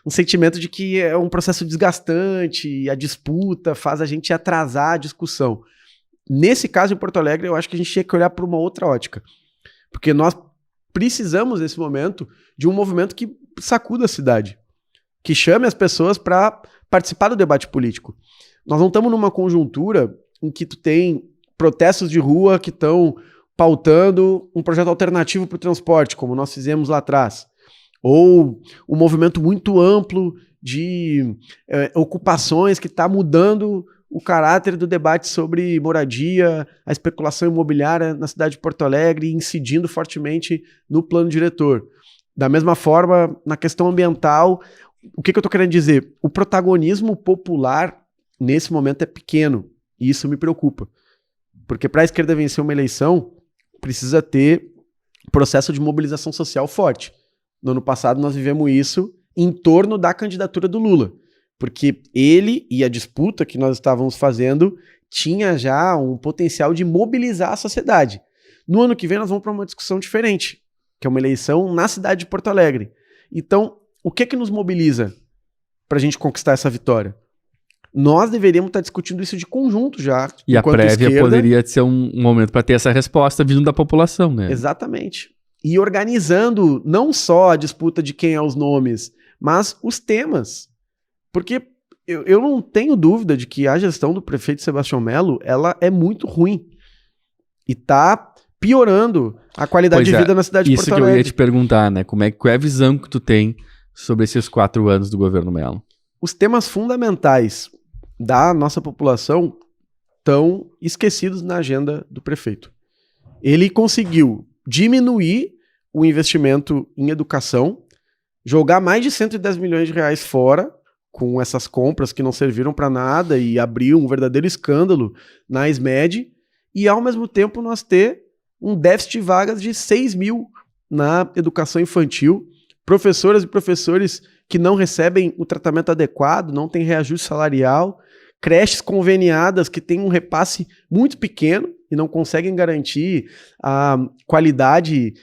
sentimento de que é um processo desgastante, a disputa faz a gente atrasar a discussão. Nesse caso, em Porto Alegre, eu acho que a gente tinha que olhar para uma outra ótica, porque nós precisamos, nesse momento, de um movimento que sacuda a cidade, que chame as pessoas para participar do debate político. Nós não estamos numa conjuntura em que tu tem protestos de rua que estão pautando um projeto alternativo para o transporte, como nós fizemos lá atrás. Ou um movimento muito amplo de ocupações que está mudando o caráter do debate sobre moradia, a especulação imobiliária na cidade de Porto Alegre, incidindo fortemente no plano diretor. Da mesma forma, na questão ambiental, o que eu estou querendo dizer? O protagonismo popular, nesse momento, é pequeno, e isso me preocupa. Porque para a esquerda vencer uma eleição, precisa ter processo de mobilização social forte. No ano passado, nós vivemos isso em torno da candidatura do Lula. Porque ele e a disputa que nós estávamos fazendo tinha já um potencial de mobilizar a sociedade. No ano que vem nós vamos para uma discussão diferente, que é uma eleição na cidade de Porto Alegre. Então, o que nos mobiliza para a gente conquistar essa vitória? Nós deveríamos estar discutindo isso de conjunto já. E a prévia esquerda poderia ser um momento para ter essa resposta vindo da população, né? Exatamente. E organizando não só a disputa de quem é os nomes, mas os temas. Porque eu não tenho dúvida de que a gestão do prefeito Sebastião Melo, ela é muito ruim. E está piorando a qualidade de vida na cidade de Porto Alegre. Isso que eu ia te perguntar, né? Qual é a visão que tu tem sobre esses 4 anos do governo Melo? Os temas fundamentais da nossa população estão esquecidos na agenda do prefeito. Ele conseguiu diminuir o investimento em educação, jogar mais de 110 milhões de reais fora, com essas compras que não serviram para nada e abriu um verdadeiro escândalo na SMED, e ao mesmo tempo nós ter um déficit de vagas de 6 mil na educação infantil, professoras e professores que não recebem o tratamento adequado, não têm reajuste salarial, creches conveniadas que têm um repasse muito pequeno e não conseguem garantir a qualidade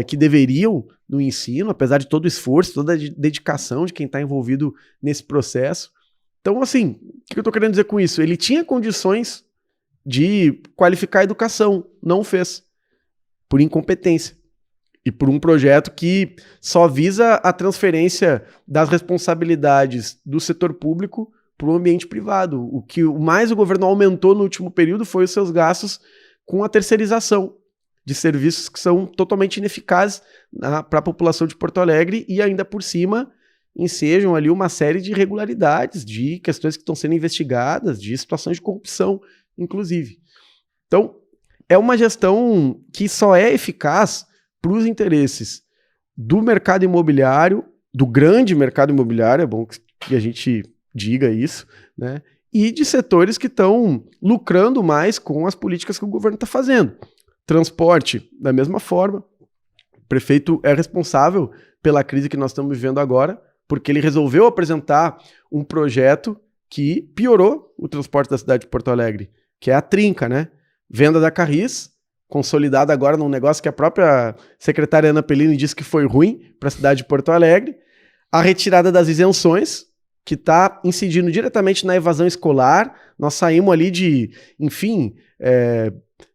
que deveriam no ensino, apesar de todo o esforço, toda a dedicação de quem está envolvido nesse processo. Então, assim, o que eu estou querendo dizer com isso? Ele tinha condições de qualificar a educação, não fez, por incompetência. E por um projeto que só visa a transferência das responsabilidades do setor público para o ambiente privado. O que mais o governo aumentou no último período foi os seus gastos com a terceirização de serviços que são totalmente ineficazes para a população de Porto Alegre e ainda por cima ensejam ali uma série de irregularidades, de questões que estão sendo investigadas, de situações de corrupção, inclusive. Então, é uma gestão que só é eficaz para os interesses do mercado imobiliário, do grande mercado imobiliário, é bom que a gente diga isso, né? E de setores que estão lucrando mais com as políticas que o governo está fazendo. Transporte, da mesma forma. O prefeito é responsável pela crise que nós estamos vivendo agora, porque ele resolveu apresentar um projeto que piorou o transporte da cidade de Porto Alegre, que é a trinca, né? Venda da Carris, consolidada agora num negócio que a própria secretária Ana Pellini disse que foi ruim para a cidade de Porto Alegre. A retirada das isenções, que está incidindo diretamente na evasão escolar. Nós saímos ali de, enfim,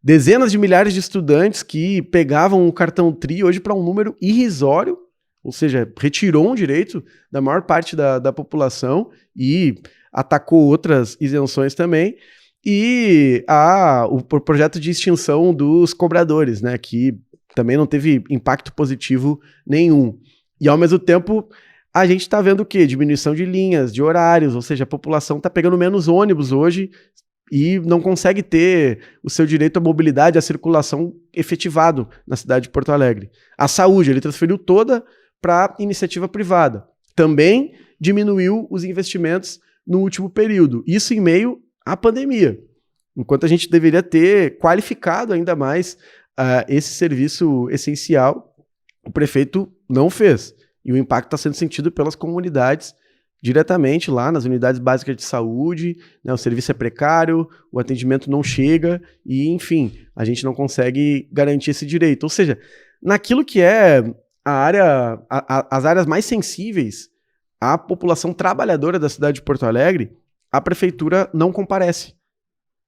dezenas de milhares de estudantes que pegavam o cartão TRI hoje para um número irrisório, ou seja, retirou um direito da maior parte da população e atacou outras isenções também. E o projeto de extinção dos cobradores, né, que também não teve impacto positivo nenhum. E ao mesmo tempo, a gente está vendo o quê? Diminuição de linhas, de horários, ou seja, a população está pegando menos ônibus hoje e não consegue ter o seu direito à mobilidade, à circulação efetivado na cidade de Porto Alegre. A saúde, ele transferiu toda para iniciativa privada. Também diminuiu os investimentos no último período. Isso em meio à pandemia. Enquanto a gente deveria ter qualificado ainda mais esse serviço essencial, o prefeito não fez. E o impacto está sendo sentido pelas comunidades diretamente lá nas unidades básicas de saúde, né? O serviço é precário, o atendimento não chega e, enfim, a gente não consegue garantir esse direito. Ou seja, naquilo que é as áreas mais sensíveis à população trabalhadora da cidade de Porto Alegre, a prefeitura não comparece.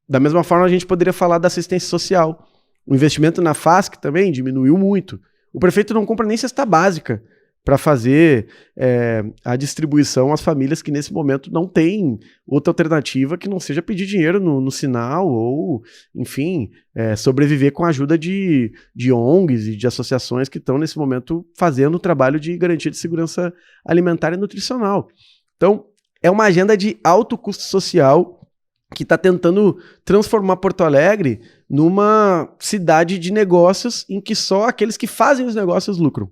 Da mesma forma, a gente poderia falar da assistência social. O investimento na FASC também diminuiu muito. O prefeito não compra nem cesta básica para fazer a distribuição às famílias que nesse momento não têm outra alternativa que não seja pedir dinheiro no sinal ou, enfim, sobreviver com a ajuda de ONGs e de associações que estão nesse momento fazendo o trabalho de garantia de segurança alimentar e nutricional. Então, é uma agenda de alto custo social que está tentando transformar Porto Alegre numa cidade de negócios em que só aqueles que fazem os negócios lucram.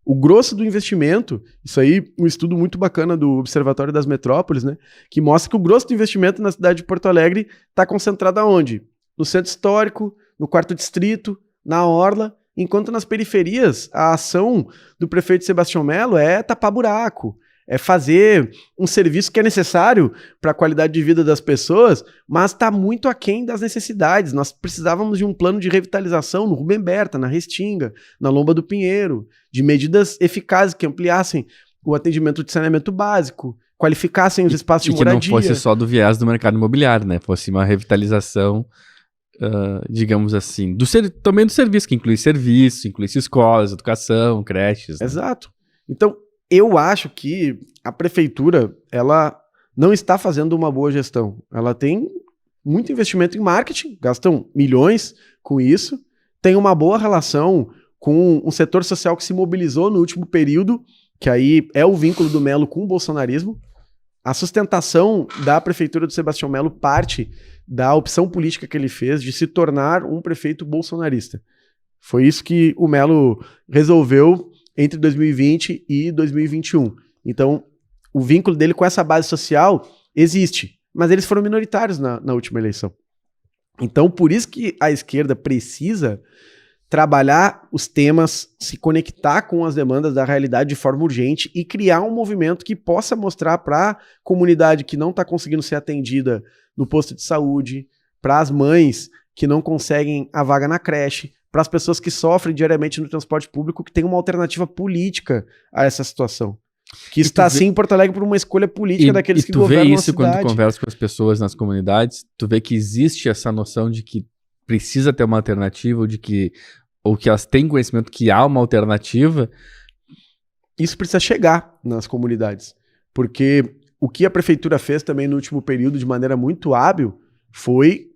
O grosso do investimento, isso aí, um estudo muito bacana do Observatório das Metrópoles, né, que mostra que o grosso do investimento na cidade de Porto Alegre está concentrado aonde? No centro histórico, no quarto distrito, na orla, enquanto nas periferias a ação do prefeito Sebastião Melo é tapar buraco, é fazer um serviço que é necessário para a qualidade de vida das pessoas, mas está muito aquém das necessidades. Nós precisávamos de um plano de revitalização no Rubem Berta, na Restinga, na Lomba do Pinheiro, de medidas eficazes que ampliassem o atendimento de saneamento básico, qualificassem os espaços de moradia. E que não fosse só do viés do mercado imobiliário, né? Fosse uma revitalização, digamos assim, também do serviço, que incluísse escolas, educação, creches. Né? Exato. Então, eu acho que a prefeitura, ela não está fazendo uma boa gestão. Ela tem muito investimento em marketing, gastam milhões com isso, tem uma boa relação com um setor social que se mobilizou no último período, que aí é o vínculo do Melo com o bolsonarismo. A sustentação da prefeitura do Sebastião Melo parte da opção política que ele fez de se tornar um prefeito bolsonarista. Foi isso que o Melo resolveu entre 2020 e 2021. Então, o vínculo dele com essa base social existe, mas eles foram minoritários na última eleição. Então, por isso que a esquerda precisa trabalhar os temas, se conectar com as demandas da realidade de forma urgente e criar um movimento que possa mostrar para a comunidade que não está conseguindo ser atendida no posto de saúde, para as mães que não conseguem a vaga na creche, para as pessoas que sofrem diariamente no transporte público, que tem uma alternativa política a essa situação. Que está assim em Porto Alegre por uma escolha política daqueles que governam a cidade. Tu vê isso quando tu conversa com as pessoas nas comunidades, tu vê que existe essa noção de que precisa ter uma alternativa, ou que elas têm conhecimento que há uma alternativa. Isso precisa chegar nas comunidades, porque o que a prefeitura fez também no último período de maneira muito hábil foi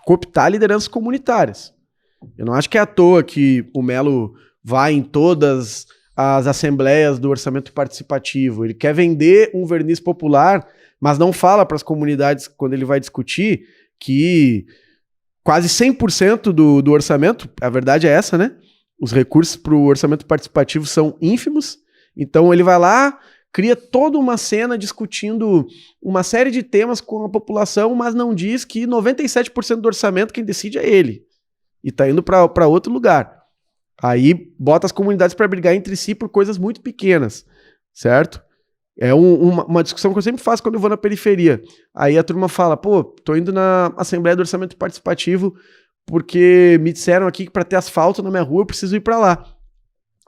cooptar lideranças comunitárias. Eu não acho que é à toa que o Melo vai em todas as assembleias do orçamento participativo. Ele quer vender um verniz popular, mas não fala para as comunidades, quando ele vai discutir, que quase 100% do orçamento, a verdade é essa, né? Os recursos para o orçamento participativo são ínfimos, então ele vai lá, cria toda uma cena discutindo uma série de temas com a população, mas não diz que 97% do orçamento quem decide é ele. E tá indo para outro lugar. Aí bota as comunidades para brigar entre si por coisas muito pequenas, certo? É uma discussão que eu sempre faço quando eu vou na periferia. Aí a turma fala, pô, tô indo na Assembleia do Orçamento Participativo porque me disseram aqui que para ter asfalto na minha rua eu preciso ir para lá.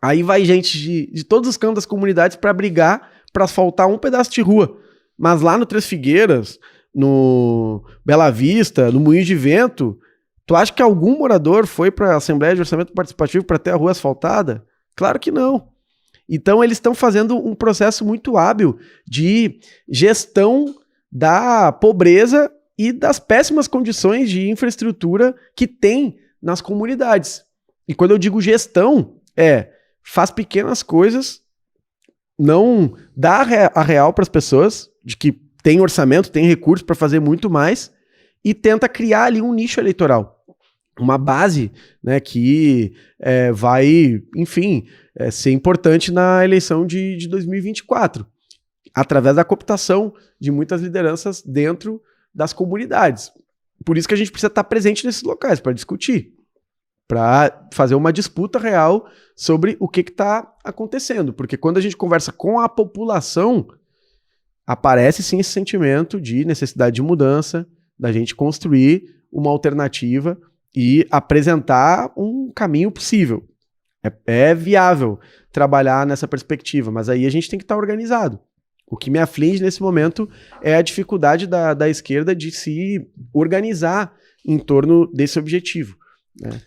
Aí vai gente de todos os cantos das comunidades para brigar para asfaltar um pedaço de rua. Mas lá no Três Figueiras, no Bela Vista, no Moinho de Vento, tu acha que algum morador foi para a Assembleia de Orçamento Participativo para ter a rua asfaltada? Claro que não. Então eles estão fazendo um processo muito hábil de gestão da pobreza e das péssimas condições de infraestrutura que tem nas comunidades. E quando eu digo gestão, faz pequenas coisas, não dá a real para as pessoas, de que tem orçamento, tem recurso para fazer muito mais, e tenta criar ali um nicho eleitoral. Uma base, né, que vai, enfim, ser importante na eleição de 2024, através da cooptação de muitas lideranças dentro das comunidades. Por isso que a gente precisa estar presente nesses locais, para discutir, para fazer uma disputa real sobre o que está acontecendo. Porque quando a gente conversa com a população, aparece sim esse sentimento de necessidade de mudança, da gente construir uma alternativa e apresentar um caminho possível. É viável trabalhar nessa perspectiva, mas aí a gente tem que estar organizado. O que me aflige nesse momento é a dificuldade da esquerda de se organizar em torno desse objetivo, né?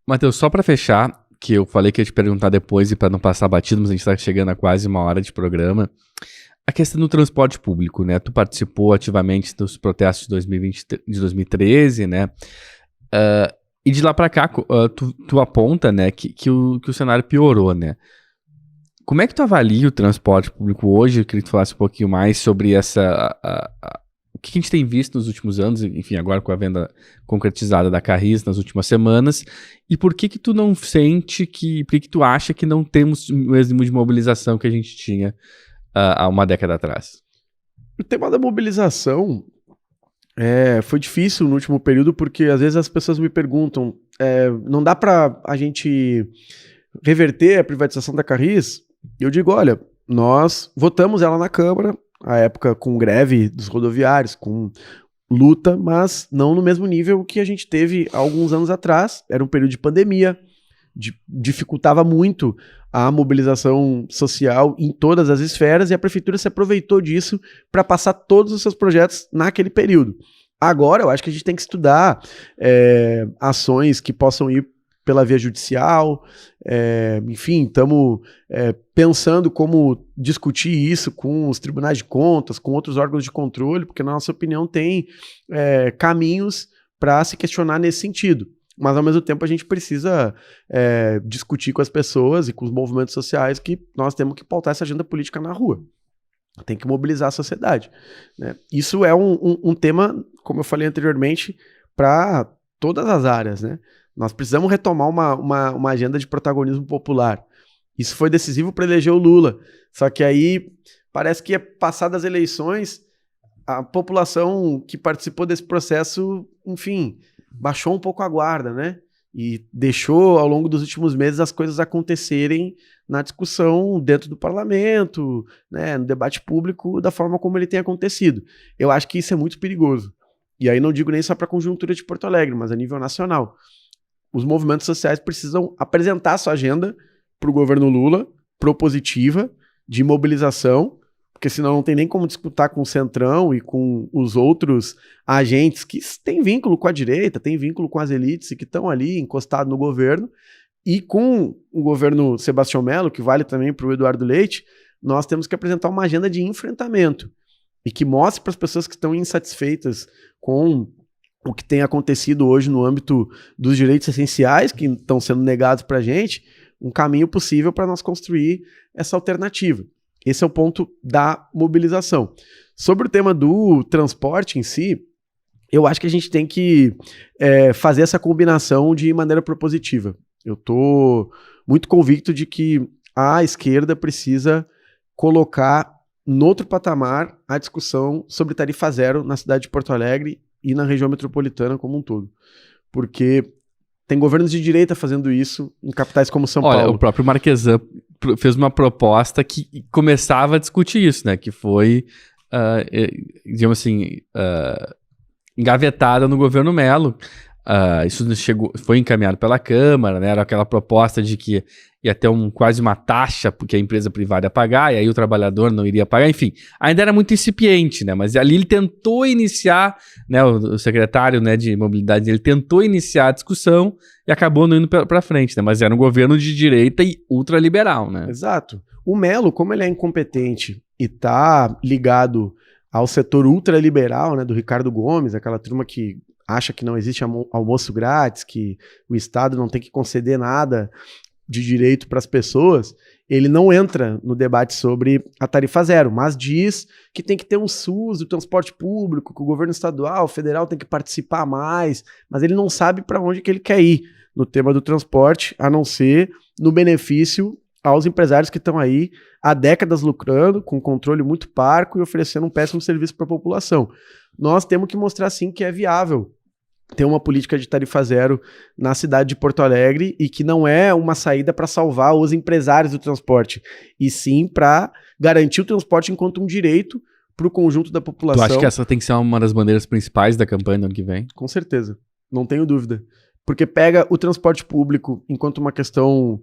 Matheus, só para fechar, que eu falei que ia te perguntar depois e para não passar batido, mas a gente tá chegando a quase 1 hora de programa. A questão do transporte público, né? Tu participou ativamente dos protestos de 2013, né? E de lá para cá, tu aponta, né, que o cenário piorou, né? Como é que tu avalia o transporte público hoje? Eu queria que tu falasse um pouquinho mais sobre o que a gente tem visto nos últimos anos, enfim, agora com a venda concretizada da Carris nas últimas semanas, e por que tu não sente por que tu acha que não temos o mesmo de mobilização que a gente tinha há uma década atrás? O tema da mobilização foi difícil no último período, porque às vezes as pessoas me perguntam, não dá para a gente reverter a privatização da Carris? Eu digo, olha, nós votamos ela na Câmara, à época com greve dos rodoviários, com luta, mas não no mesmo nível que a gente teve há alguns anos atrás. Era um período de pandemia, dificultava muito a mobilização social em todas as esferas, e a prefeitura se aproveitou disso para passar todos os seus projetos naquele período. Agora, eu acho que a gente tem que estudar ações que possam ir pela via judicial, enfim, estamos pensando como discutir isso com os tribunais de contas, com outros órgãos de controle, porque na nossa opinião tem caminhos para se questionar nesse sentido. Mas ao mesmo tempo a gente precisa discutir com as pessoas e com os movimentos sociais que nós temos que pautar essa agenda política na rua. Tem que mobilizar a sociedade, né? Isso é um tema, como eu falei anteriormente, para todas as áreas, né? Nós precisamos retomar uma agenda de protagonismo popular. Isso foi decisivo para eleger o Lula. Só que aí parece que, passadas as eleições, a população que participou desse processo, enfim, baixou um pouco a guarda, né? E deixou, ao longo dos últimos meses, as coisas acontecerem na discussão dentro do parlamento, né, no debate público, da forma como ele tem acontecido. Eu acho que isso é muito perigoso. E aí não digo nem só para a conjuntura de Porto Alegre, mas a nível nacional. Os movimentos sociais precisam apresentar sua agenda para o governo Lula, propositiva, de mobilização, porque senão não tem nem como disputar com o Centrão e com os outros agentes que têm vínculo com a direita, têm vínculo com as elites e que estão ali encostados no governo, e com o governo Sebastião Melo, que vale também para o Eduardo Leite, nós temos que apresentar uma agenda de enfrentamento e que mostre para as pessoas que estão insatisfeitas com o que tem acontecido hoje no âmbito dos direitos essenciais que estão sendo negados para a gente, um caminho possível para nós construir essa alternativa. Esse é o ponto da mobilização. Sobre o tema do transporte em si, eu acho que a gente tem que fazer essa combinação de maneira propositiva. Eu estou muito convicto de que a esquerda precisa colocar no outro patamar a discussão sobre tarifa zero na cidade de Porto Alegre e na região metropolitana como um todo. Porque tem governos de direita fazendo isso em capitais como São Paulo. O próprio Marquesan fez uma proposta que começava a discutir isso, né? Que foi, digamos assim, engavetada no governo Melo. Isso foi encaminhado pela Câmara, né? Era aquela proposta de que ia ter quase uma taxa porque a empresa privada ia pagar, e aí o trabalhador não iria pagar, enfim. Ainda era muito incipiente, né? Mas ali ele tentou iniciar, né? O secretário, né, de mobilidade, ele tentou iniciar a discussão e acabou não indo para frente, né? Mas era um governo de direita e ultraliberal, né? Exato. O Melo, como ele é incompetente e tá ligado ao setor ultraliberal, né, do Ricardo Gomes, aquela turma que acha que não existe almoço grátis, que o Estado não tem que conceder nada de direito para as pessoas, ele não entra no debate sobre a tarifa zero, mas diz que tem que ter um SUS do transporte público, que o governo estadual, federal tem que participar mais, mas ele não sabe para onde que ele quer ir no tema do transporte, a não ser no benefício aos empresários que estão aí há décadas lucrando, com controle muito parco e oferecendo um péssimo serviço para a população. Nós temos que mostrar sim que é viável ter uma política de tarifa zero na cidade de Porto Alegre e que não é uma saída para salvar os empresários do transporte, e sim para garantir o transporte enquanto um direito para o conjunto da população. Tu acha que essa tem que ser uma das bandeiras principais da campanha do ano que vem? Com certeza, não tenho dúvida. Porque pega o transporte público enquanto uma questão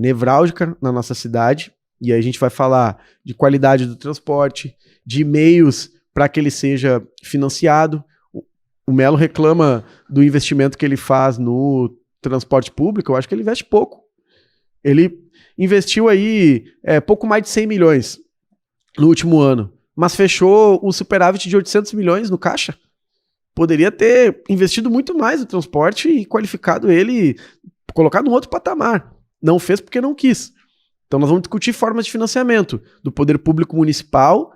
nevrálgica na nossa cidade, e aí a gente vai falar de qualidade do transporte, de meios para que ele seja financiado. O Melo reclama do investimento que ele faz no transporte público. Eu acho que ele investe pouco Ele investiu aí pouco mais de 100 milhões no último ano, mas fechou o superávit de 800 milhões no caixa. Poderia ter investido muito mais no transporte e qualificado ele, colocado em outro patamar. Não fez porque não quis. Então nós vamos discutir formas de financiamento do poder público municipal,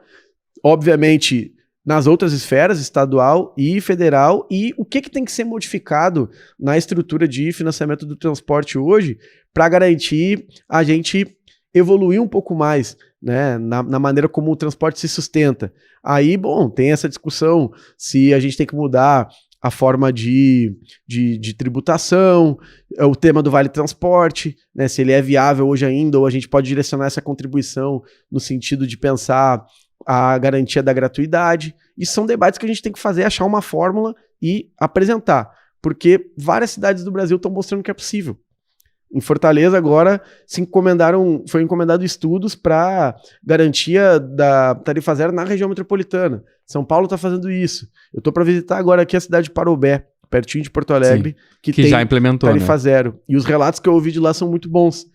obviamente nas outras esferas, estadual e federal, e o que tem que ser modificado na estrutura de financiamento do transporte hoje para garantir a gente evoluir um pouco mais, né, na maneira como o transporte se sustenta. Aí, bom, tem essa discussão se a gente tem que mudar a forma de tributação, o tema do Vale Transporte, né, se ele é viável hoje ainda, ou a gente pode direcionar essa contribuição no sentido de pensar a garantia da gratuidade. Isso são debates que a gente tem que fazer, achar uma fórmula e apresentar, porque várias cidades do Brasil estão mostrando que é possível. Em Fortaleza agora foi encomendado estudos para garantia da tarifa zero na região metropolitana. São Paulo está fazendo isso. Eu estou para visitar agora aqui a cidade de Parobé, pertinho de Porto Alegre, que tem já implementou, tarifa né? zero. E os relatos que eu ouvi de lá são muito bons.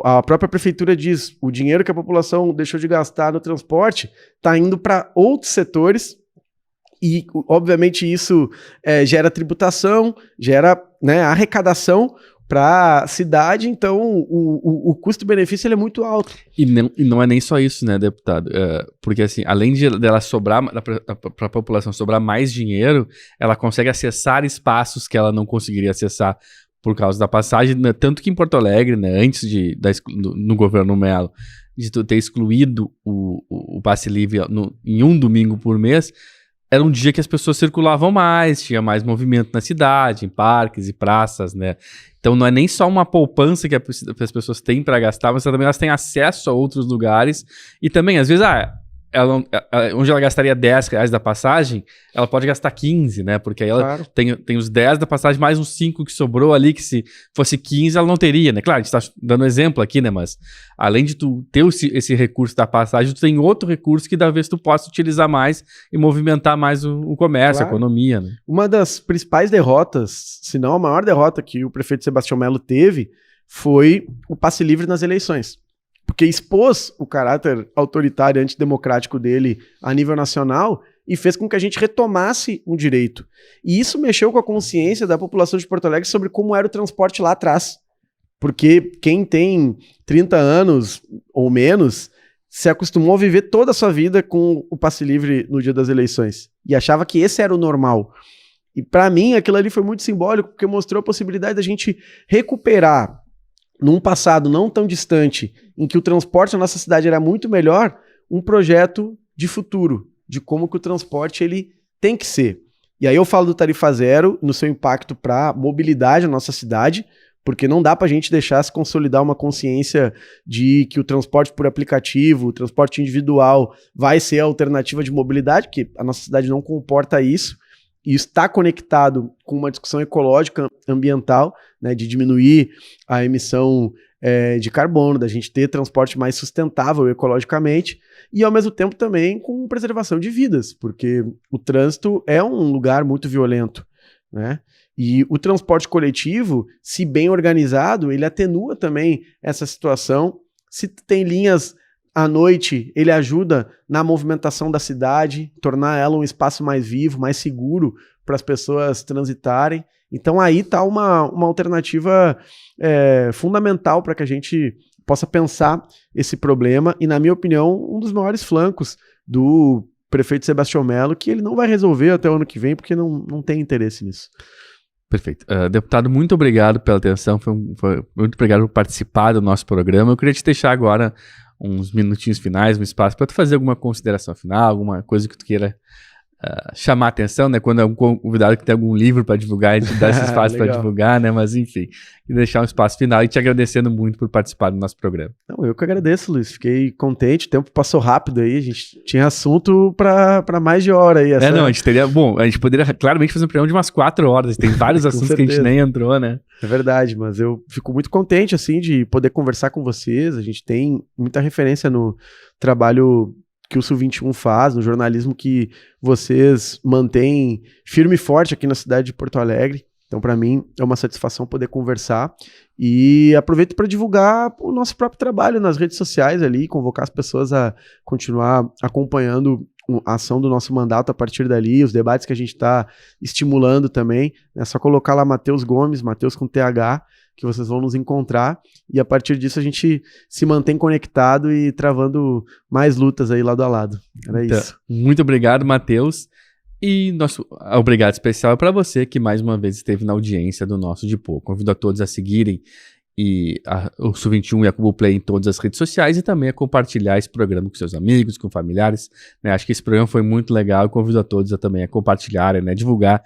A própria prefeitura diz, o dinheiro que a população deixou de gastar no transporte está indo para outros setores e, obviamente, isso gera tributação, gera, né, arrecadação para a cidade, então o custo-benefício ele é muito alto. E não é nem só isso, né, deputado? Porque, assim, além dela sobrar, para a população sobrar mais dinheiro, ela consegue acessar espaços que ela não conseguiria acessar por causa da passagem, né? Tanto que em Porto Alegre, né, antes no governo Mello, de ter excluído o passe livre em um domingo por mês, era um dia que as pessoas circulavam mais, tinha mais movimento na cidade, em parques e praças, né? Então não é nem só uma poupança que as pessoas têm para gastar, mas também elas têm acesso a outros lugares e também, às vezes, onde ela gastaria 10 reais da passagem, ela pode gastar 15, né? Porque aí ela tem os 10 da passagem, mais uns 5 que sobrou ali, que se fosse 15, ela não teria, né? Claro, a gente tá dando exemplo aqui, né? Mas além de tu ter esse recurso da passagem, tu tem outro recurso que talvez tu possa utilizar mais e movimentar mais o comércio, a economia, né? Uma das principais derrotas, se não a maior derrota que o prefeito Sebastião Mello teve, foi o passe livre nas eleições. Porque expôs o caráter autoritário e antidemocrático dele a nível nacional e fez com que a gente retomasse um direito. E isso mexeu com a consciência da população de Porto Alegre sobre como era o transporte lá atrás. Porque quem tem 30 anos ou menos se acostumou a viver toda a sua vida com o passe livre no dia das eleições. E achava que esse era o normal. E para mim aquilo ali foi muito simbólico, porque mostrou a possibilidade da gente recuperar num passado não tão distante, em que o transporte na nossa cidade era muito melhor, um projeto de futuro, de como que o transporte ele tem que ser. E aí eu falo do tarifa zero no seu impacto para mobilidade na nossa cidade, porque não dá para a gente deixar se consolidar uma consciência de que o transporte por aplicativo, o transporte individual vai ser a alternativa de mobilidade, porque a nossa cidade não comporta isso. E está conectado com uma discussão ecológica, ambiental, né, de diminuir a emissão de carbono, da gente ter transporte mais sustentável ecologicamente, e ao mesmo tempo também com preservação de vidas, porque o trânsito é um lugar muito violento, né? E o transporte coletivo, se bem organizado, ele atenua também essa situação. Se tem linhas à noite, ele ajuda na movimentação da cidade, tornar ela um espaço mais vivo, mais seguro para as pessoas transitarem. Então aí está uma alternativa fundamental para que a gente possa pensar esse problema e, na minha opinião, um dos maiores flancos do prefeito Sebastião Mello, que ele não vai resolver até o ano que vem, porque não tem interesse nisso. Perfeito. Deputado, muito obrigado pela atenção, muito obrigado por participar do nosso programa. Eu queria te deixar agora uns minutinhos finais, um espaço para tu fazer alguma consideração final, alguma coisa que tu queira chamar a atenção, né? Quando é um convidado que tem algum livro para divulgar, a gente dá esse espaço para divulgar, né? Mas enfim, e deixar um espaço final e te agradecendo muito por participar do nosso programa. Não, eu que agradeço, Luiz. Fiquei contente, o tempo passou rápido aí, a gente tinha assunto para mais de hora aí. Não, a gente poderia claramente fazer um programa de umas 4 horas, tem vários assuntos que a gente nem entrou, né? É verdade, mas eu fico muito contente, assim, de poder conversar com vocês. A gente tem muita referência no trabalho que o Sul 21 faz, no jornalismo que vocês mantêm firme e forte aqui na cidade de Porto Alegre. Então, para mim, é uma satisfação poder conversar e aproveito para divulgar o nosso próprio trabalho nas redes sociais ali, convocar as pessoas a continuar acompanhando a ação do nosso mandato a partir dali, os debates que a gente está estimulando também. É só colocar lá Matheus Gomes, Matheus com TH, que vocês vão nos encontrar, e a partir disso a gente se mantém conectado e travando mais lutas aí lado a lado. Era isso. Muito obrigado, Matheus. E nosso obrigado especial é para você que mais uma vez esteve na audiência do nosso De Pô. Convido a todos a seguirem o Sub21 e a Globoplay em todas as redes sociais e também a compartilhar esse programa com seus amigos, com familiares, né? Acho que esse programa foi muito legal e convido a todos a também a compartilharem, né? Divulgar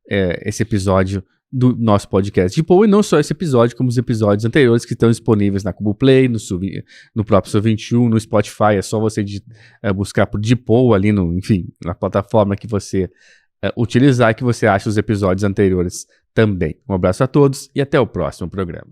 esse episódio do nosso podcast De Pô, e não só esse episódio, como os episódios anteriores que estão disponíveis na Globoplay, no próprio Sub21, no Spotify. É só você buscar por De Pô ali na plataforma que você utilizar, que você acha os episódios anteriores também. Um abraço a todos e até o próximo programa.